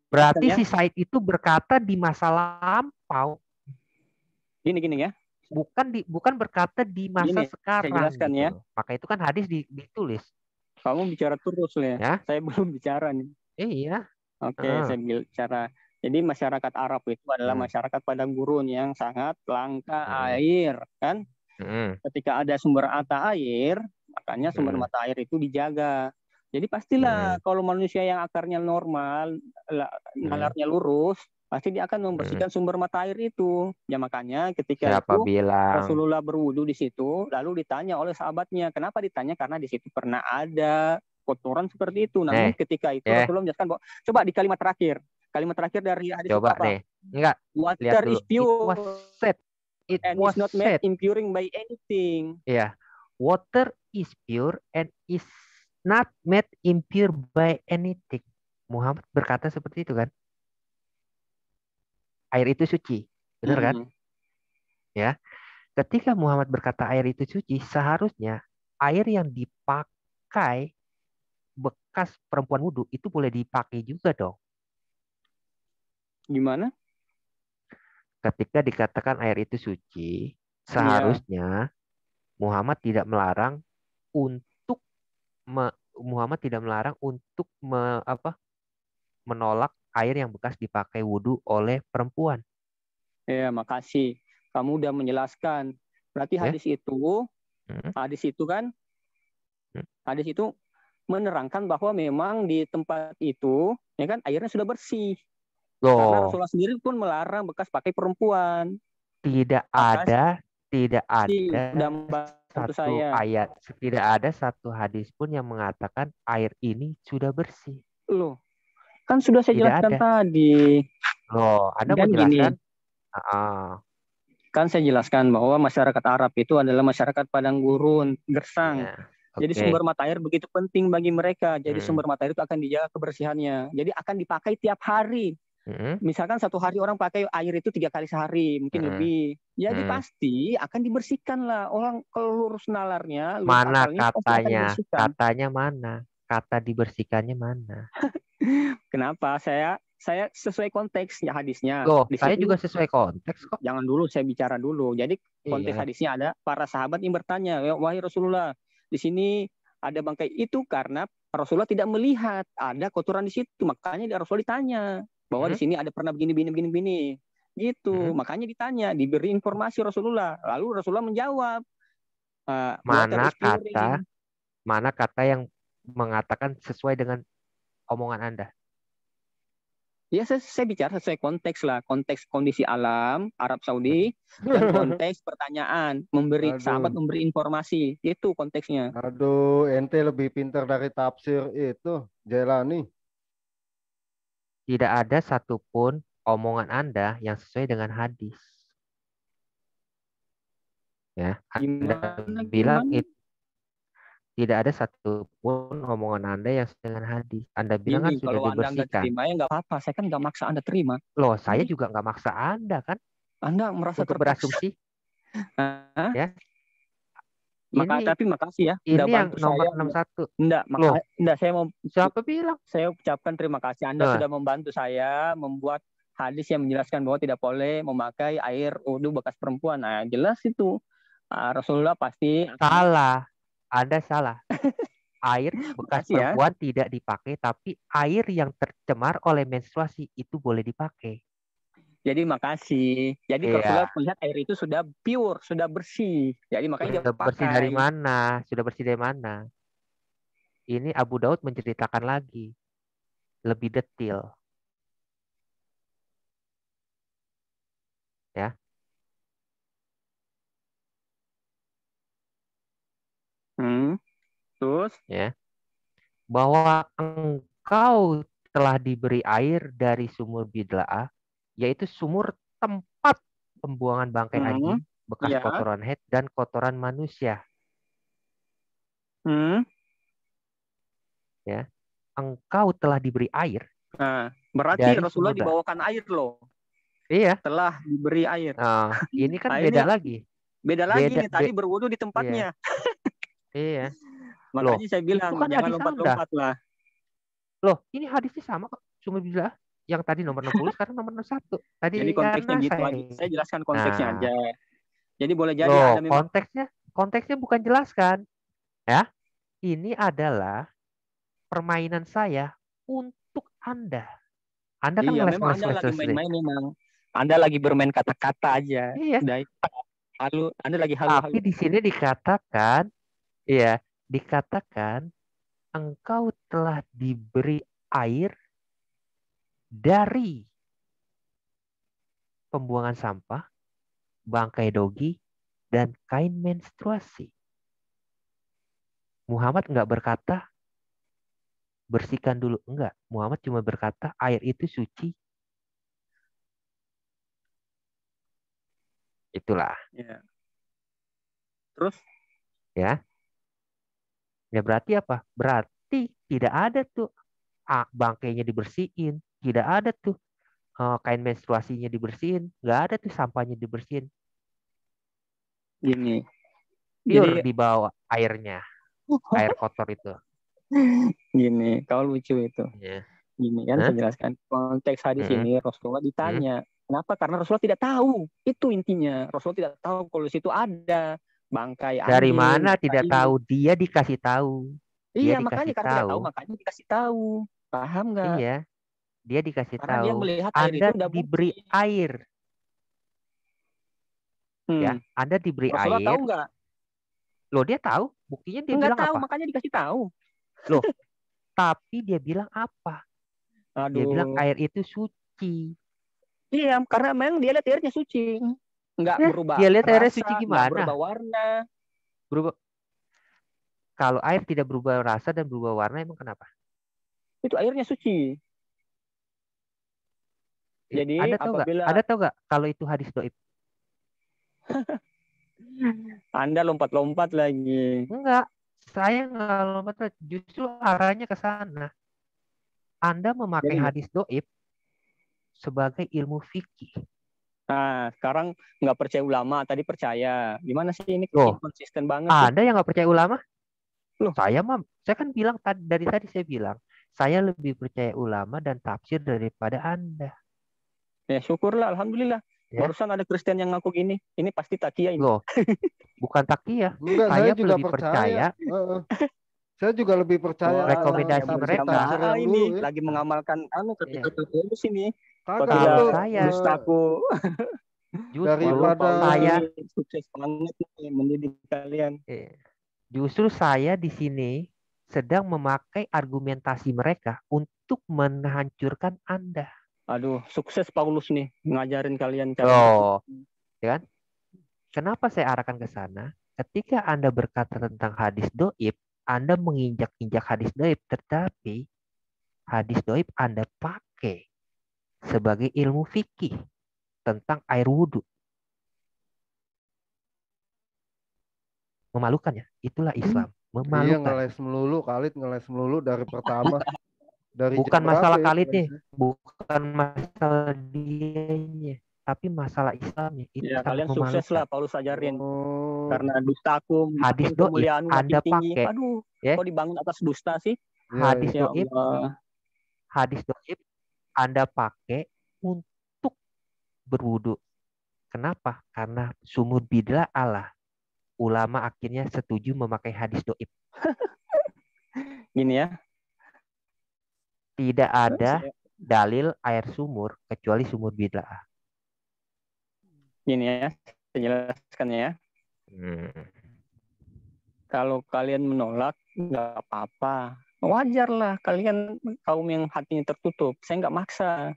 Berarti si Said itu berkata di masa lampau. Gini ya. Bukan berkata di masa sekarang. Saya jelaskan gitu. ya. Maka itu kan hadis ditulis. Kamu bicara terus ya. Saya belum bicara nih. Iya. Oke, saya bicara. Jadi masyarakat Arab itu adalah masyarakat padang gurun yang sangat langka air, kan? Ketika ada sumber mata air, makanya sumber mata air itu dijaga. Jadi pastilah kalau manusia yang akarnya normal, nalarnya lurus, pasti dia akan membersihkan sumber mata air itu. Ya makanya ketika Rasulullah berwudu di situ, lalu ditanya oleh sahabatnya. Kenapa ditanya? Karena di situ pernah ada kotoran seperti itu. Namun ketika itu Rasulullah menjelaskan bahwa coba di kalimat terakhir dari hadis itu apa? Enggak. Water is pure. It was not made impurring by anything. Yeah. Water is pure and is not made impure by anything. Muhammad berkata seperti itu kan? Air itu suci. Benar kan? Ya. Ketika Muhammad berkata air itu suci, seharusnya air yang dipakai bekas perempuan wudhu itu boleh dipakai juga dong. Gimana? Ketika dikatakan air itu suci, seharusnya Muhammad tidak melarang untuk menolak air yang bekas dipakai wudhu oleh perempuan. Ya, makasih. Kamu udah menjelaskan. Berarti hadis itu kan, hadis itu menerangkan bahwa memang di tempat itu ya kan airnya sudah bersih. Karena Loh, Rasulullah sendiri pun melarang bekas pakai perempuan. tidak Maka ada, tidak sih ada udah membantu satu saya. ayat, tidak ada satu hadis pun yang mengatakan air ini sudah bersih. Loh, kan sudah saya Tidak jelaskan ada. tadi. Loh, Anda mau Kan jelaskan? gini, Ah, kan saya jelaskan bahwa masyarakat Arab itu adalah masyarakat padang gurun, gersang. ya. Jadi Oke. sumber mata air begitu penting bagi mereka. Jadi Hmm. sumber mata air itu akan dijaga kebersihannya. Jadi akan dipakai tiap hari. Hmm. Misalkan satu hari orang pakai air itu 3 kali sehari, mungkin Hmm. lebih. Jadi Hmm. pasti akan dibersihkan lah. Orang kalau lurus nalarnya, lurus Mana akalnya pasti akan katanya? dibersihkan. Katanya mana? Kata dibersihkannya mana? Kenapa? Saya sesuai konteks ya hadisnya. Loh, Di saya situ juga sesuai konteks kok. jangan dulu, saya bicara dulu. Jadi konteks Iya. hadisnya ada para sahabat yang bertanya, wahai Rasulullah, di sini ada bangkai itu karena Rasulullah tidak melihat ada kotoran di situ, makanya Rasulullah ditanya bahwa di sini ada pernah begini, gitu. Makanya ditanya, diberi informasi Rasulullah. Lalu Rasulullah menjawab, water is pure. Mana kata yang mengatakan sesuai dengan omongan Anda? Ya, saya bicara sesuai konteks lah, konteks kondisi alam Arab Saudi dan konteks pertanyaan, sahabat Aduh, memberi informasi, itu konteksnya. aduh, ente lebih pintar dari tafsir itu, Jailani. Tidak ada satupun omongan Anda yang sesuai dengan hadis. Ya, Anda bilang Gimana? itu tidak ada satupun omongan Anda yang sesuai dengan hadis. Anda bilang kan Gini, sudah kalau Anda nggak dibersihkan. terima ya nggak apa-apa, saya kan nggak maksa Anda terima. Loh, saya juga nggak maksa Anda kan Anda merasa untuk terpaksa. berasumsi. Hah? Ya. Ini Tapi makasih ya, udah yang bantu nomor saya. 61. Loh, Siapa bilang? saya ucapkan terima kasih. Anda sudah membantu saya membuat hadis yang menjelaskan bahwa tidak boleh memakai air wudhu bekas perempuan. Nah, jelas itu. Rasulullah pasti Salah. Anda salah. Air bekas makasih ya. perempuan tidak dipakai, tapi air yang tercemar oleh menstruasi itu boleh dipakai. Jadi makasih. Jadi Rasulullah melihat air itu sudah pure, sudah bersih. Jadi makanya dia pakai. Bersih dari mana? Sudah bersih dari mana? Ini Abu Daud menceritakan lagi. Lebih detail. Ya. Terus? Ya. Bahwa engkau telah diberi air dari sumur bidla'ah, yaitu sumur tempat pembuangan bangkai anjing, bekas kotoran head, dan kotoran manusia. Ya. Engkau telah diberi air. Nah, berarti Rasulullah dibawakan air loh. Iya. Telah diberi air. Ini kan beda lagi. Beda lagi nih, tadi berwudu di tempatnya. Iya. Makanya saya bilang, jangan lompat-lompat lah. Loh, ini hadisnya sama kok. Cuma bila yang tadi nomor 60, sekarang nomor 61. Tadi jadi konteksnya gitu aja. Saya jelaskan konteksnya aja. Jadi boleh jadi Anda memang... konteksnya bukan jelaskan. Ya. Ini adalah permainan saya untuk Anda. Anda kan memang Anda lagi main-main memang. Anda lagi bermain kata-kata aja. Iya. Anda lagi halu-halu. Tapi di sini dikatakan, ya, dikatakan engkau telah diberi air dari pembuangan sampah, bangkai dogi, dan kain menstruasi. Muhammad enggak berkata bersihkan dulu. Enggak. Muhammad cuma berkata air itu suci. Itulah. Ya. Terus? Ya. Ya berarti apa? Berarti tidak ada tuh bangkainya dibersihin. Tidak ada tuh kain menstruasinya dibersihin. Nggak ada tuh sampahnya dibersihin. Gini. Pure di bawah airnya. Air kotor itu. Gini, kau lucu itu. Yeah. Gini kan saya jelaskan. Konteks hadis ini Rasulullah ditanya. Kenapa? Karena Rasulullah tidak tahu. Itu intinya. Rasulullah tidak tahu kalau situ ada bangkai anjing. Dari mana tidak tahu? Dia dikasih tahu. Iya, makanya karena tidak tahu, makanya dikasih tahu. Paham nggak? Iya. Dia dikasih karena tahu. Dia melihat air Anda itu diberi air. Ya, Anda diberi Rasulullah air. Tahu nggak? Loh, dia tahu. Buktinya dia nggak bilang tahu, apa? Makanya dikasih tahu. Loh, tapi dia bilang apa? Dia bilang Aduh. air itu suci. Iya, karena memang dia lihat airnya suci. Nggak Ya, berubah dia lihat airnya suci rasa, nggak gimana? berubah warna. Berubah. Kalau air tidak berubah rasa dan berubah warna, emang kenapa? Itu airnya suci. Jadi Anda tahu nggak? apabila Anda tahu nggak kalau itu hadis doib? Anda lompat-lompat lagi. Enggak. Saya nggak lompat. Justru arahnya ke sana. Anda memakai Jadi, hadis doib sebagai ilmu fikih. nah, sekarang nggak percaya ulama, tadi percaya. Gimana sih ini Loh, konsisten banget sih? Anda yang nggak percaya ulama? Loh, Saya kan bilang dari tadi saya bilang, saya lebih percaya ulama dan tafsir daripada Anda. ya syukurlah, alhamdulillah. Ya. Barusan ada Kristen yang ngaku gini. Ini pasti takia ini. Loh, bukan takiyah. Enggak, Saya saya juga lebih percaya. Saya juga lebih percaya Wah, rekomendasi yang mereka. tafsir yang ini dulu ya. lagi mengamalkan kata-kata Paulus ini. Kagak Kalau itu saya dustaku. justru daripada saya sukses banget nih mendidik kalian. justru saya di sini sedang memakai argumentasi mereka untuk menghancurkan Anda. Aduh, sukses Paulus nih ngajarin kalian cara. Oh, ya kan? Kenapa saya arahkan ke sana? Ketika Anda berkata tentang hadis doib, Anda menginjak-injak hadis doib, tetapi hadis doib Anda pakai sebagai ilmu fikih tentang air wudhu. Memalukan ya? Itulah Islam. iya Memalukan. ngeles melulu dari pertama. Dari Bukan jam masalah berapa ya? Khalidnya, bukan masalah dianya, tapi masalah Islamnya. Itu Ya, sangat kalian sukses memalukan. lah Paulus ajarin. Oh, Karena dustaku Hadis makin doib kemuliaanmu makin Anda tinggi. pakai, Aduh, ya. kok dibangun atas dusta sih? iya, Hadis iya. Ya doib, Allah. hadis doib Anda pakai untuk berwudu. Kenapa? Karena sumur bid'ah Allah. Ulama akhirnya setuju memakai hadis doib. Gini ya. Tidak ada dalil air sumur kecuali sumur bid'ah. Gini ya, saya jelaskan ya. Kalau kalian menolak, nggak apa-apa. Wajar lah, kalian kaum yang hatinya tertutup. Saya nggak maksa.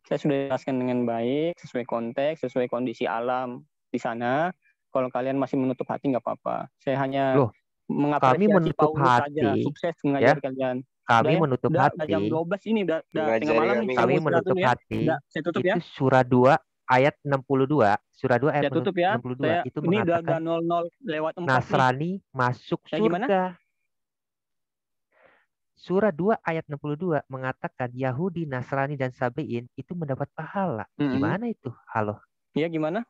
Saya sudah jelaskan dengan baik, sesuai konteks, sesuai kondisi alam di sana. Kalau kalian masih menutup hati, nggak apa-apa. Saya hanya Loh, kami mengapresiasi menutup Paulus saja. hati, Sukses ya. mengajar kalian. Kami Udah ya? menutup Udah hati. jam 12 ini, udah tengah Mengajari malam nih. kami. Saya Kami mau istirahat menutup dulu ya. hati. Udah, saya tutup Itu ya. surah 2 ayat 62. Surah 2 ayat Saya tutup ya. 62 Saya, itu ini udah mengatakan 00 lewat 4 nih. Nasrani masuk Ya, gimana? surga. Surah 2 ayat 62 mengatakan Yahudi, Nasrani, dan Sabein itu mendapat pahala. Gimana itu? Halo. Iya, gimana?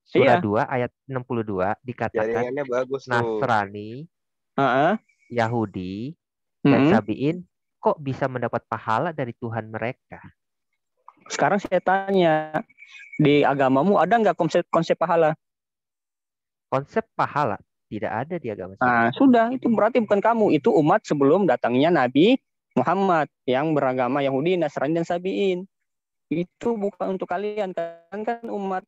Surah Iya. 2 ayat 62 dikatakan Jaringannya bagus tuh. Nasrani, Yahudi, dan Sabein kok bisa mendapat pahala dari Tuhan mereka? Sekarang saya tanya, di agamamu ada nggak konsep pahala? Konsep pahala tidak ada di agama saya. Nah, sudah, itu berarti bukan kamu, itu umat sebelum datangnya Nabi Muhammad yang beragama Yahudi, Nasrani, dan Sabiin. Itu bukan untuk kalian, kan umat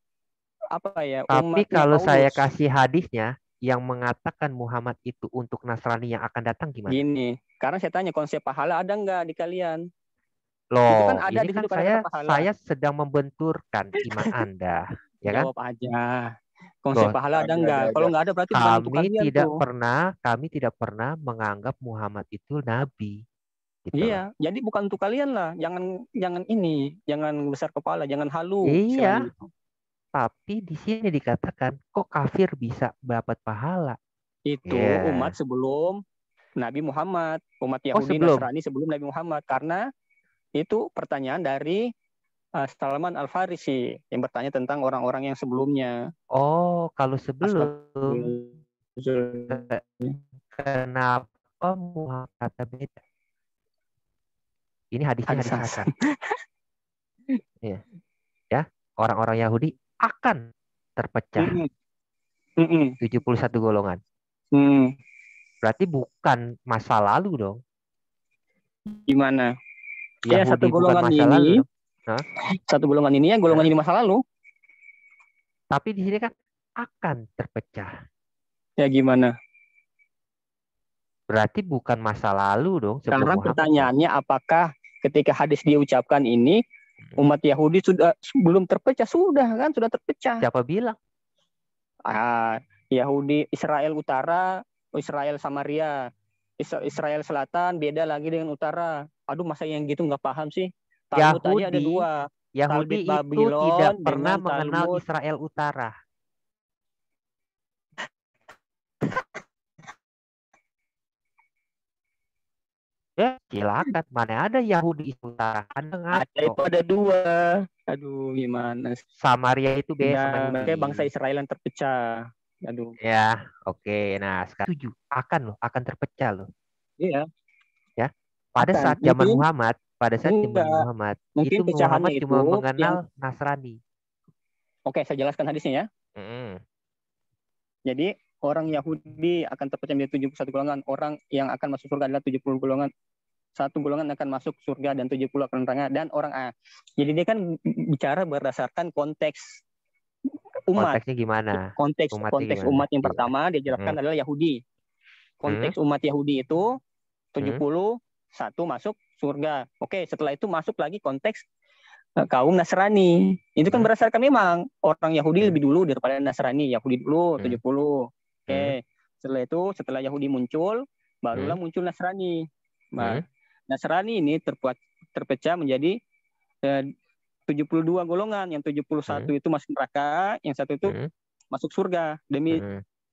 apa ya? Tapi Umatnya kalau Paulus. saya kasih hadisnya yang mengatakan Muhammad itu untuk Nasrani yang akan datang gimana? Gini, karena saya tanya konsep pahala ada nggak di kalian? Loh, itu kan ada ini di kan situ kata-kata pahala. saya sedang membenturkan iman Anda, ya kan? Jawab aja. Konsep pahala ada nggak? Kalau nggak ada berarti bukan untuk Kami kalian tidak pernah menganggap Muhammad itu nabi. Gitu iya, jadi bukan untuk kalian lah. Jangan besar kepala, jangan halu. Iya. Tapi di sini dikatakan kok kafir bisa dapat pahala? Itu umat sebelum Nabi Muhammad, umat Yahudi, Nasrani sebelum Nabi Muhammad. Karena itu pertanyaan dari Salman Al-Farisi yang bertanya tentang orang-orang yang sebelumnya. Oh, kalau sebelum kenapa Muhammad kata beda? Ini hadisnya hadis hasan. Ya, orang-orang Yahudi akan terpecah 71 golongan. Berarti bukan masa lalu dong. Gimana? Yahudi ya, satu golongan bukan masa ini, lalu. Satu golongan ini yang golongan ini masa lalu. Tapi di sini kan akan terpecah. Ya gimana? Berarti bukan masa lalu dong sebelum Sekarang Muhammad dong. pertanyaannya, apakah ketika hadis diucapkan ini umat Yahudi sudah belum terpecah? Sudah kan, sudah terpecah. Siapa bilang? Yahudi Israel Utara, Israel Samaria, Israel Selatan beda lagi dengan Utara. Aduh, masa yang gitu nggak paham sih? Talmud aja ada Yahudi 2. Yahudi Talmud itu tidak Babylon pernah dengan mengenal Talmud. Israel Utara. Ya, silakan. Mana ada Yahudi Utara? Anda Ada ngaco. itu ada 2. Aduh, gimana sih? Samaria itu beda sama Dan mereka bangsa Yahudi. Israel yang terpecah. Aduh. Ya, oke. Nah, sekarang 7 akan terpecah loh. Iya. Ya. Pada Akan. saat zaman Mungkin Muhammad, enggak. Mungkin itu pecahannya Muhammad cuma itu yang mengenal Nasrani. oke, saya jelaskan hadisnya ya. Mm. Jadi orang Yahudi akan terpecah menjadi 71 golongan. Orang yang akan masuk surga adalah 70 golongan. 1 golongan akan masuk surga dan 70 akan neraka. Dan orang A. Jadi dia kan bicara berdasarkan konteks umat. Konteksnya gimana? Konteks Umatnya gimana? umat yang Iya. pertama dia jelaskan adalah Yahudi. Konteks umat Yahudi itu 71 masuk surga. Oke, setelah itu masuk lagi konteks kaum Nasrani. Itu kan berdasarkan memang orang Yahudi lebih dulu daripada Nasrani. Yahudi dulu 70. Oke. Setelah itu, setelah Yahudi muncul, barulah muncul Nasrani. Nah, Nasrani ini terpecah menjadi 72 golongan. Yang 71 itu masuk neraka, yang satu itu masuk surga. Demi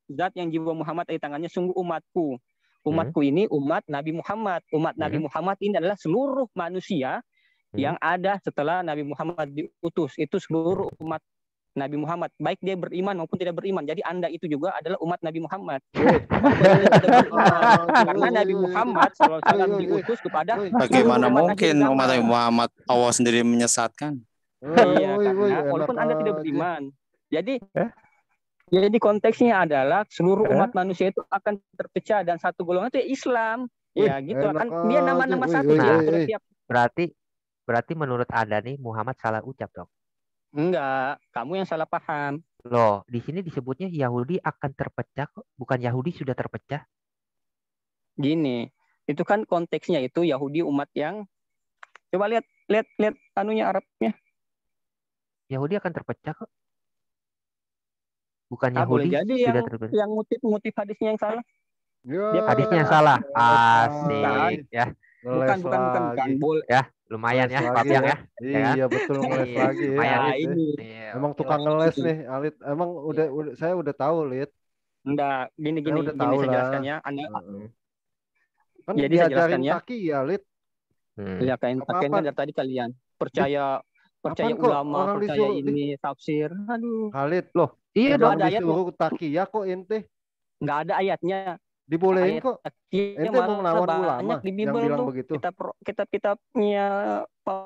zat yang jiwa Muhammad di tangannya, sungguh umatku. Umatku ini umat Nabi Muhammad. Umat Nabi Muhammad ini adalah seluruh manusia yang ada setelah Nabi Muhammad diutus. Itu seluruh umat Nabi Muhammad, baik dia beriman maupun tidak beriman. Jadi Anda itu juga adalah umat Nabi Muhammad. Karena Nabi Muhammad SAW diutus kepada bagaimana mungkin umat Nabi Muhammad Allah sendiri menyesatkan? Iya, karena walaupun Anda tidak beriman. Jadi konteksnya adalah seluruh umat manusia itu akan terpecah dan satu golongan itu Islam. Ya gitu kan, dia nama-nama satu tiap. Berarti menurut Anda nih Muhammad salah ucap dong? Enggak, kamu yang salah paham. Loh, di sini disebutnya Yahudi akan terpecah kok, bukan Yahudi sudah terpecah. Gini, itu kan konteksnya itu Yahudi umat yang coba lihat anunya Arabnya. Yahudi akan terpecah kok. Bukan Boleh Yahudi jadi sudah terpecah. yang ngutip hadisnya yang salah. Hadisnya yang salah. Asik ya. Bukan. Boleh. Ya, lumayan ya, Pak Piang ya. Iya, betul, ngeles lagi. Lumayan ini. Emang tukang ngeles nih, Alit. Emang saya udah tahu, Lit. Enggak, gini saya jelaskan ya. Kan jadi saya jelaskan ya. Alit. Ya, takien kan dari tadi kalian percaya ulama, percaya ini tafsir. Aduh. Alit, loh. Iya dong, disuruh takiyah kok ente. Enggak ada ayatnya. Dibolehin kok. Ente mau ngelawan ulama di Bible yang bilang tuh. begitu. Kitab-kitabnya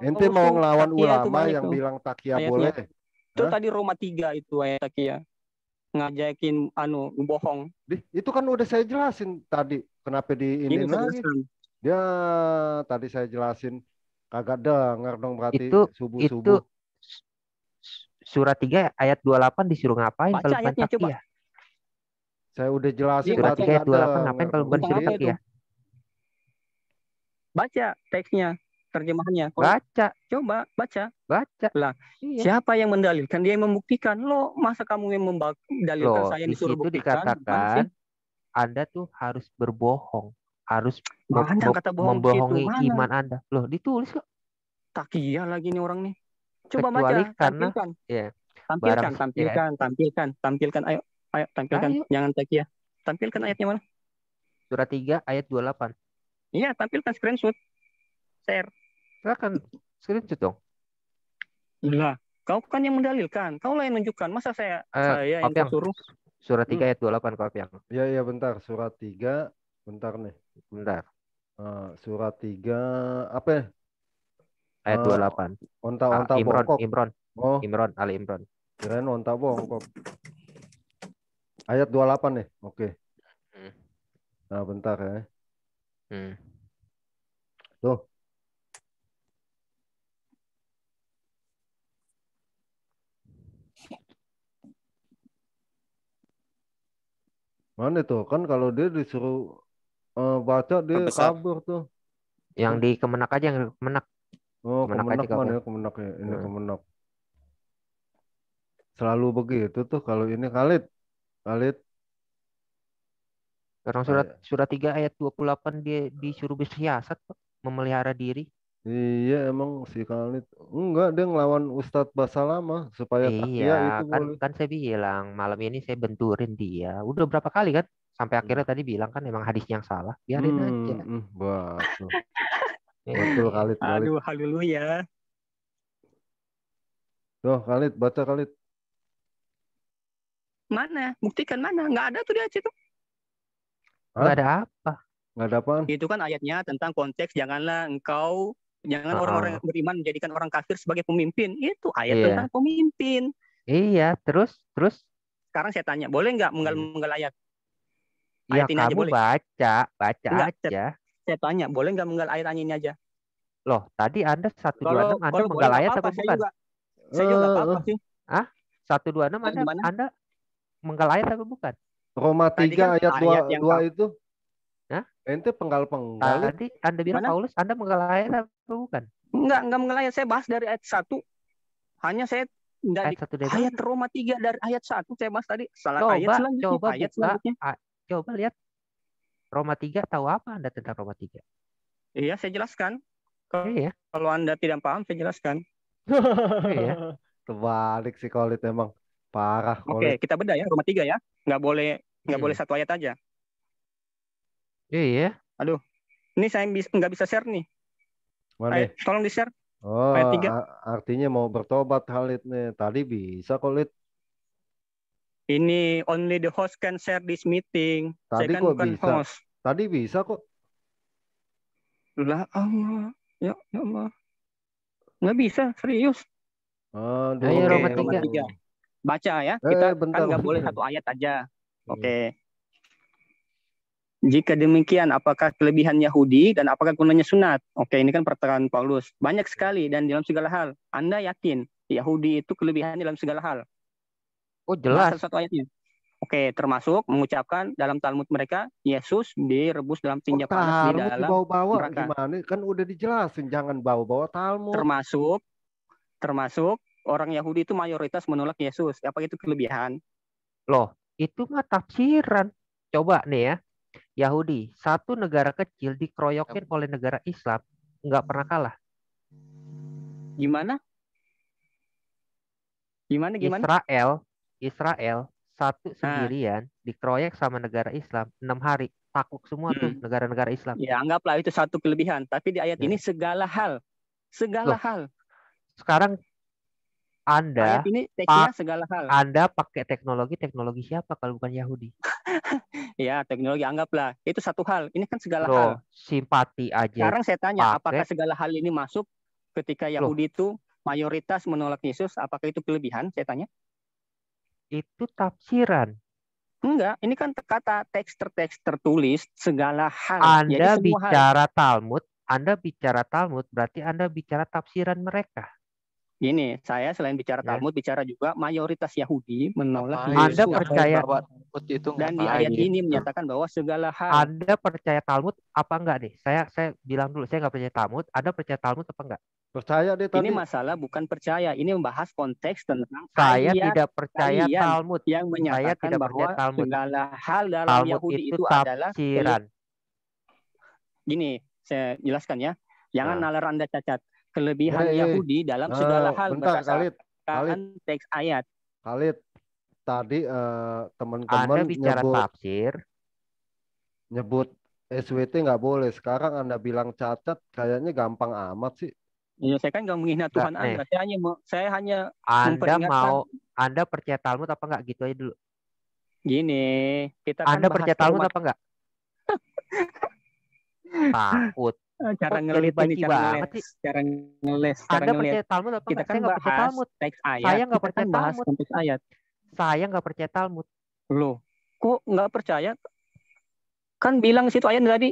ente mau ngelawan ulama yang bilang takiyah boleh. Itu tadi Roma 3 itu ayat takiyah. Ngajakin bohong. Itu kan udah saya jelasin tadi. Kenapa di ini lagi? Ya, tadi saya jelasin kagak dengar dong berarti subuh-subuh. Itu surat 3 ayat 28 disuruh ngapain baca kalau bukan ayatnya, takiyah? Saya udah jelasin surat 3 ayat 28 ngapain kalau bukan disuruh takiyah? Baca teksnya, terjemahannya. Baca. Coba baca. Lah, iya. Siapa yang mendalilkan? Dia yang membuktikan. Lo masa kamu yang mendalilkan, saya yang disuruh buktikan? Dikatakan Anda tuh harus berbohong, harus membohongi iman Anda. Loh, ditulis kok. Takiyah lagi nih orang nih. Coba kecuali baca, karena tampilkan. Ya, tampilkan. Ayo tampilkan. Jangan takiyah. Tampilkan ayatnya mana? Surat 3 ayat 28. Iya, tampilkan screenshot. Share. Silakan screenshot dong. Lah, kau kan yang mendalilkan. Kau lah yang menunjukkan. Masa saya yang suruh? Surat 3 ayat 28 Pak Piang. Iya, bentar. Surat 3. Bentar nih. Bentar. Surat 3 apa ya? Ayat 28. Onta bongkok. Imron, Ali Imron. Kirain onta bongkok. Ayat 28 nih. Oke. Nah, bentar ya. Tuh. Mana tuh? Kan kalau dia disuruh baca dia Terbesar. kabur tuh. Yang di Kemenak aja, yang Kemenak. Oh, Kemenak aja Kemenak mana kabur. ya? Kemenak ya. Ini Hmm. Kemenak. Selalu begitu tuh kalau ini Khalid. Orang surat 3 ayat 28 dia disuruh bersiasat kok, memelihara diri. Iya emang si Khalid. Enggak, dia ngelawan Ustadz Basalama supaya takya itu Iya, boleh. kan saya bilang malam ini saya benturin dia. Udah berapa kali kan? Sampai akhirnya tadi bilang kan emang hadisnya yang salah. Biarin aja. Betul. Iya. Betul Khalid. Aduh, haleluya. Tuh Khalid, baca Khalid. Mana? Buktikan mana? Nggak ada tuh di ayat situ. Nggak ada apa. Nggak ada apaan? Itu kan ayatnya tentang konteks jangan orang-orang yang beriman menjadikan orang kafir sebagai pemimpin. Itu ayat Iya. tentang pemimpin. Iya, terus Sekarang saya tanya, boleh nggak menggal ayat? ya Ayat ini aja kamu boleh? baca Enggak, aja. Saya tanya, boleh nggak menggal ayat ini aja? Loh, tadi Anda 126 Anda Kalau menggal boleh ayat nggak apa apa-apa, bukan? Saya juga nggak apa-apa sih. 126 Gimana? Anda menggal ayat apa bukan? Roma Tadi 3 kan ayat ayat yang 2 itu. Hah? Ente penggal-penggal. Tadi Anda bilang Gimana? Paulus Anda menggal ayat apa bukan? Enggak menggal ayat. Saya bahas dari ayat 1. Hanya saya dari Ayat 1 dari ayat Roma 3 dari ayat 1 saya bahas tadi. Ayat selanjutnya. Coba Ayat buka. selanjutnya. Coba lihat Roma 3, tahu apa Anda tentang Roma 3? Iya, saya jelaskan. Iya. Kalau Anda tidak paham, saya jelaskan. Iya. Terbalik sih Khalid emang. Parah Oke, Khalid. kita beda ya Roma 3 ya. Nggak boleh satu ayat aja. Iya. Aduh, ini saya nggak bisa share nih. Mana? Tolong di-share. Oh, Ayat 3. artinya mau bertobat Khalid nih. Tadi bisa Khalid. Ini only the host can share this meeting. Tadi Saya kan kok bukan bisa? host. Tadi bisa kok. Lah Allah. Ya Allah. Nggak bisa, serius. Aduh. Ayo, Roma Roma 3. 3. Baca ya. Kita bentar, kan nggak boleh bentar. satu ayat aja. Oke. Jika demikian, apakah kelebihan Yahudi dan apakah gunanya sunat? Oke, ini kan pertanyaan Paulus. Banyak sekali dan dalam segala hal. Anda yakin Yahudi itu kelebihannya dalam segala hal? Oh, jelas. Satu ayatnya. Oke, termasuk mengucapkan dalam Talmud mereka, Yesus direbus dalam tinja panas di dalam dibawa-bawa neraka. gimana? Kan udah dijelasin, jangan bawa-bawa Talmud. Termasuk orang Yahudi itu mayoritas menolak Yesus. Apa itu kelebihan? Loh, itu mah tafsiran. Coba nih ya. Yahudi, satu negara kecil dikeroyokin oleh negara Islam, nggak pernah kalah. Gimana? Israel satu sendirian dikeroyok sama negara Islam 6 hari, takut semua tuh negara-negara Islam. Ya, anggaplah itu satu kelebihan. Tapi di ayat ini segala hal. Sekarang Anda ayat ini teksnya segala hal. Anda pakai teknologi siapa kalau bukan Yahudi? Ya, teknologi anggaplah itu satu hal. Ini kan segala hal. Simpati aja. Sekarang saya tanya, apakah segala hal ini masuk ketika Yahudi itu mayoritas menolak Yesus? Apakah itu kelebihan? Saya tanya. Itu tafsiran. Enggak, ini kan kata teks tertulis segala hal. Anda bicara Talmud, berarti Anda bicara tafsiran mereka. Gini, saya selain bicara Talmud, bicara juga mayoritas Yahudi menolak Yesus. Anda percaya dan di ayat ini menyatakan bahwa segala hal. Anda percaya Talmud apa enggak nih? Saya bilang dulu, saya nggak percaya Talmud. Anda percaya Talmud apa enggak? Percaya deh tadi. Ini masalah bukan percaya, ini membahas konteks tentang saya tidak percaya Talmud. Yang menyatakan bahwa segala hal dalam Talmud Yahudi itu adalah gini, saya jelaskan ya. Jangan nalar Anda cacat. Kelebihan Yahudi dalam segala hal berdasarkan teks ayat. Khalid, tadi teman-teman Anda bicara tafsir, nyebut SWT nggak boleh. Sekarang Anda bilang cacat, kayaknya gampang amat sih. Iya, saya kan nggak menghina Tuhan Anda. Saya hanya Anda percaya Talmud apa enggak? Gitu aja dulu. Gini, kita kan Anda percaya Talmud apa enggak? Takut. Cara ngelit ini, cara ngeles. Anda percaya Talmud apa enggak? Saya nggak percaya Talmud. Teks ayat. Saya nggak percaya Talmud. Ayat. Saya nggak percaya Talmud. Loh, kok nggak percaya? Kan bilang situ ayat tadi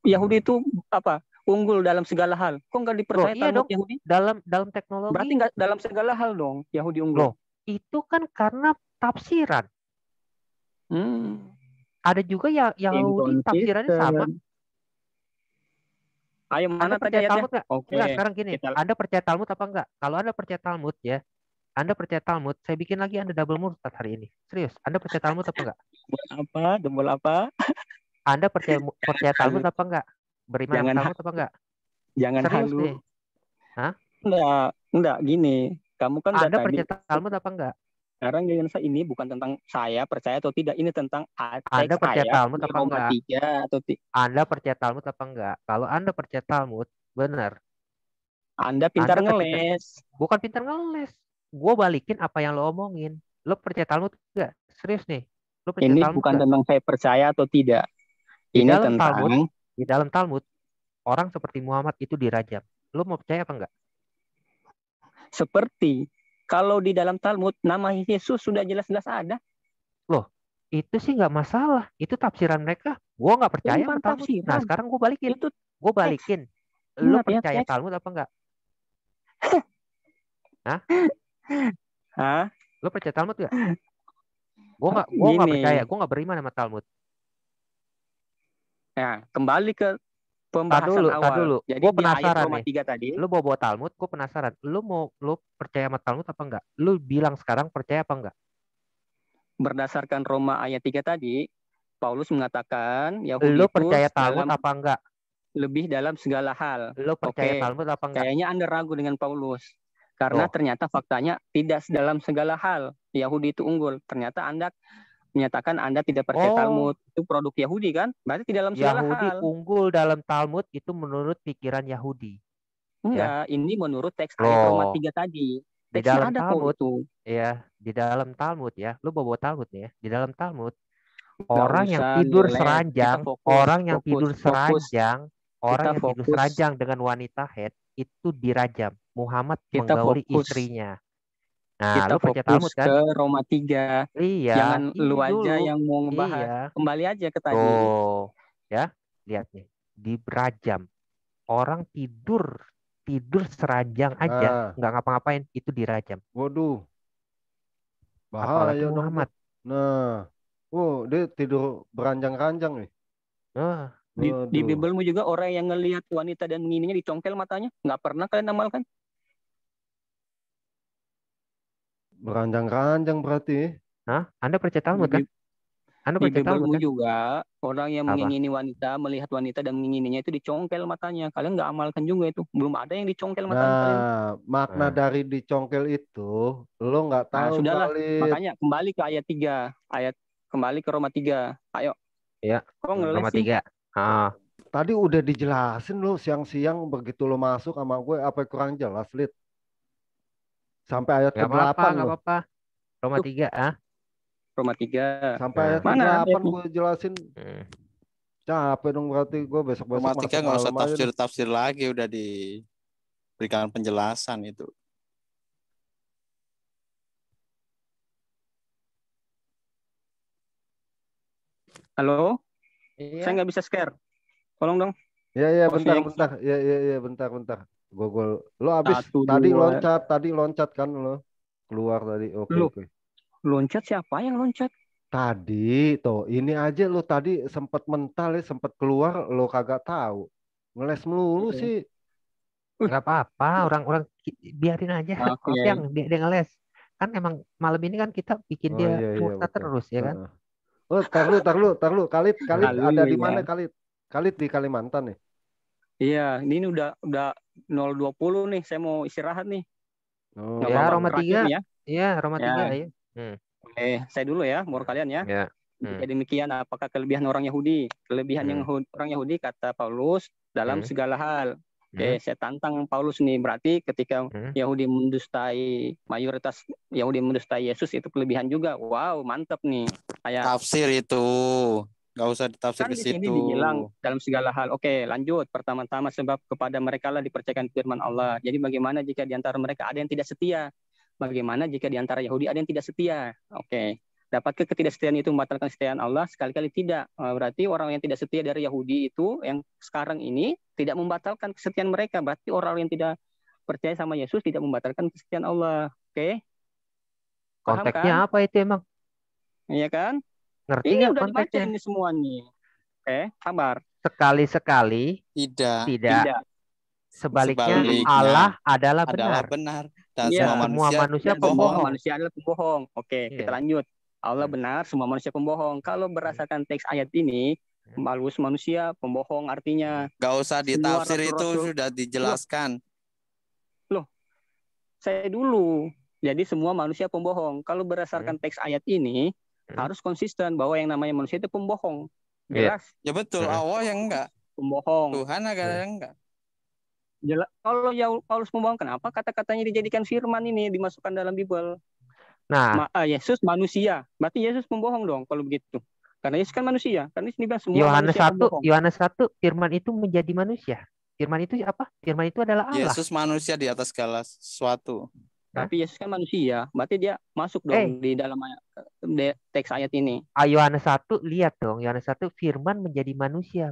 Yahudi itu apa? Unggul dalam segala hal. Kok nggak dipercaya Talmud Yahudi? Dalam teknologi. Berarti nggak dalam segala hal dong Yahudi unggul. Loh, itu kan karena tafsiran. Ada juga yang Yahudi tafsirannya sama. Ayo, Anda mana tadi percaya ayatnya? Talmud nggak? Oke. Enggak, sekarang gini. Kita Anda percaya Talmud apa enggak? Kalau Anda percaya Talmud ya, Anda percaya Talmud, saya bikin lagi Anda double murtad hari ini. Serius, Anda percaya Talmud apa enggak? apa? Dembel apa? Anda percaya Talmud apa enggak? Beriman sama Jangan Talmud apa enggak? jangan Serius halu. deh. Hah? Enggak gini. Kamu kan udah Anda tadi. percaya Talmud apa enggak? Sekarang ini bukan tentang saya percaya atau tidak, ini tentang Anda teks percaya ayat Talmud di apa Roma enggak? 3 atau Anda percaya Talmud apa enggak? Kalau Anda percaya Talmud, benar. Anda pintar Anda ketika ngeles. bukan pintar ngeles. Gue balikin apa yang lo omongin. Lo percaya Talmud enggak? Serius nih. Lo percaya Ini Talmud bukan enggak? tentang saya percaya atau tidak. Di Ini dalam tentang Talmud, di dalam Talmud, orang seperti Muhammad itu dirajam. Lo mau percaya apa enggak? seperti kalau di dalam Talmud nama Yesus sudah jelas-jelas ada. Loh, itu sih nggak masalah. Itu tafsiran mereka. Gue nggak percaya Bukan sama Talmud. tafsiran. Nah, sekarang gue balikin. Itu Gue balikin. Lo Ingat ya, percaya teks. Talmud apa enggak? Hah? Lo percaya Talmud nggak? Gue nggak Gini. percaya. Gue nggak beriman sama Talmud. Nah, kembali ke Tar pembahasan dulu. awal. Jadi Gue di ayat penasaran Roma nih. 3 tadi, Lo bawa Talmud, gue penasaran. Lo percaya sama Talmud apa enggak? Lo bilang sekarang percaya apa enggak? berdasarkan Roma ayat 3 tadi, Paulus mengatakan Yahudi Lo itu percaya Talmud apa enggak? lebih dalam segala hal. Lo percaya Oke, Talmud apa enggak? kayaknya Anda ragu dengan Paulus. Karena Tuh. ternyata faktanya tidak dalam segala hal Yahudi itu unggul. Ternyata Anda menyatakan Anda tidak percaya Talmud. Itu produk Yahudi kan? Berarti tidak dalam segala Yahudi hal. unggul dalam Talmud itu menurut pikiran Yahudi. Enggak, ini menurut teks ayat Roma 3 tadi. Di Teksnya dalam ada kok Talmud, itu. ya, di dalam Talmud ya. Lu bawa Talmud nih ya. Di dalam Talmud, Nggak orang yang usah tidur nilai. seranjang, Kita fokus, orang yang fokus, tidur fokus. seranjang, orang Kita yang tidur fokus. seranjang dengan wanita head itu dirajam. Muhammad Kita menggauli fokus. istrinya. Nah, Kita lu percaya fokus Talmud kan? ke Roma 3. Iya, Jangan ini lu aja dulu. yang mau ngebahas. Iya. Kembali aja ke tadi. Tuh, ya, lihat nih, dirajam. Orang tidur seranjang aja, nggak ngapa-ngapain, itu dirajam. Waduh, Apalagi bahaya dong. Muhammad. Nah, dia tidur beranjang-ranjang nih. Di Bibelmu juga orang yang ngelihat wanita dan mengininya dicongkel matanya. Nggak pernah kalian amalkan? Beranjang-ranjang berarti. Hah? Anda percaya Talmud kan? Anda Di percaya Talmud Bibelmu kan? juga orang yang Apa? mengingini wanita, melihat wanita dan mengingininya itu dicongkel matanya. Kalian nggak amalkan juga itu. Belum ada yang dicongkel matanya kalian. Makna dari dicongkel itu lo nggak tahu sudahlah. kali. Makanya kembali ke ayat 3. Kembali ke Roma 3. Ayo. Ya. Kok ngeles Roma sih? 3. Tadi udah dijelasin lo siang-siang begitu lo masuk sama gue apa kurang jelas, Lid? Sampai ayat ke-8 Nggak apa-apa. Roma 3, Roma 3. Sampai ayat Mana ke-8 gue jelasin. Capek dong berarti gue besok-besok Roma 3 masuk nggak usah malam aja. tafsir lagi, udah diberikan penjelasan itu. Halo? Iya. Saya nggak bisa share. Tolong dong. Iya, bentar. Iya, bentar. Lo abis 1, tadi loncat kan lo. Keluar tadi. Oke. Loncat siapa yang loncat? Tadi tuh, ini aja lo tadi sempat mental ya, sempat keluar lo kagak tahu. Ngeles melulu sih. Nggak apa-apa, orang-orang biarin aja. Oke. Yang dia ngeles. Kan emang malam ini kan kita bikin dia murtad terus ya kan? Tar lu. Khalid ada di mana Khalid? Khalid di Kalimantan nih. Iya, ini udah 0.20 nih. Saya mau istirahat nih. Ya, Roma 3. Iya, Roma 3 ya. Saya dulu ya, menurut kalian ya. Jika demikian, apakah kelebihan orang Yahudi? Kelebihan orang Yahudi kata Paulus dalam segala hal. Oke, saya tantang Paulus nih. Berarti ketika Yahudi mendustai, mayoritas Yahudi mendustai Yesus, itu kelebihan juga. Wow, mantap nih. Tafsir itu. Nggak usah ditafsir Kan ke di situ. sini dibilang dalam segala hal. Oke, lanjut. Pertama-tama sebab kepada mereka lah dipercayakan firman Allah. Jadi bagaimana jika di antara mereka ada yang tidak setia? Bagaimana jika di antara Yahudi ada yang tidak setia? Oke. Dapatkah ketidaksetiaan itu membatalkan kesetiaan Allah? Sekali-kali tidak. Berarti orang yang tidak setia dari Yahudi itu yang sekarang ini tidak membatalkan kesetiaan mereka. Berarti orang yang tidak percaya sama Yesus tidak membatalkan kesetiaan Allah. Oke? Paham konteksnya kan? apa itu emang? Iya kan? Ngerti Ini nggak udah dibaca konteksnya? ini semua nih. Sabar. Sekali-sekali Iya. tidak. Tidak. Sebaliknya Sebaliknya Allah adalah adalah benar. benar dan Iya. semua Semua manusia Dan semua pembohong. manusia adalah pembohong. Oke, Iya. kita lanjut. Allah Hmm. benar, semua manusia pembohong. Kalau berdasarkan teks ayat ini, malus manusia pembohong artinya Gak usah semua ditafsir, itu rasul-rasul. sudah dijelaskan. Saya dulu. Jadi semua manusia pembohong. Kalau berdasarkan teks ayat ini, harus konsisten bahwa yang namanya manusia itu pembohong. Iya. Jelas, Ya betul, Allah yang enggak, pembohong. Tuhan agak enggak. Jelas. Kalau ya Paulus pembohong, kenapa kata-katanya dijadikan firman ini dimasukkan dalam Bible? Nah, Yesus manusia. Berarti Yesus pembohong dong kalau begitu. Karena Yesus kan manusia. Karena di sini bilang semua Yohanes manusia 1, pembohong. Yohanes 1, firman itu menjadi manusia. Firman itu apa? Firman itu adalah Allah. Yesus manusia di atas segala sesuatu. Tapi Yesus kan manusia. Berarti dia masuk dong di dalam teks ayat ini. Yohanes 1, lihat dong. Yohanes 1, firman menjadi manusia.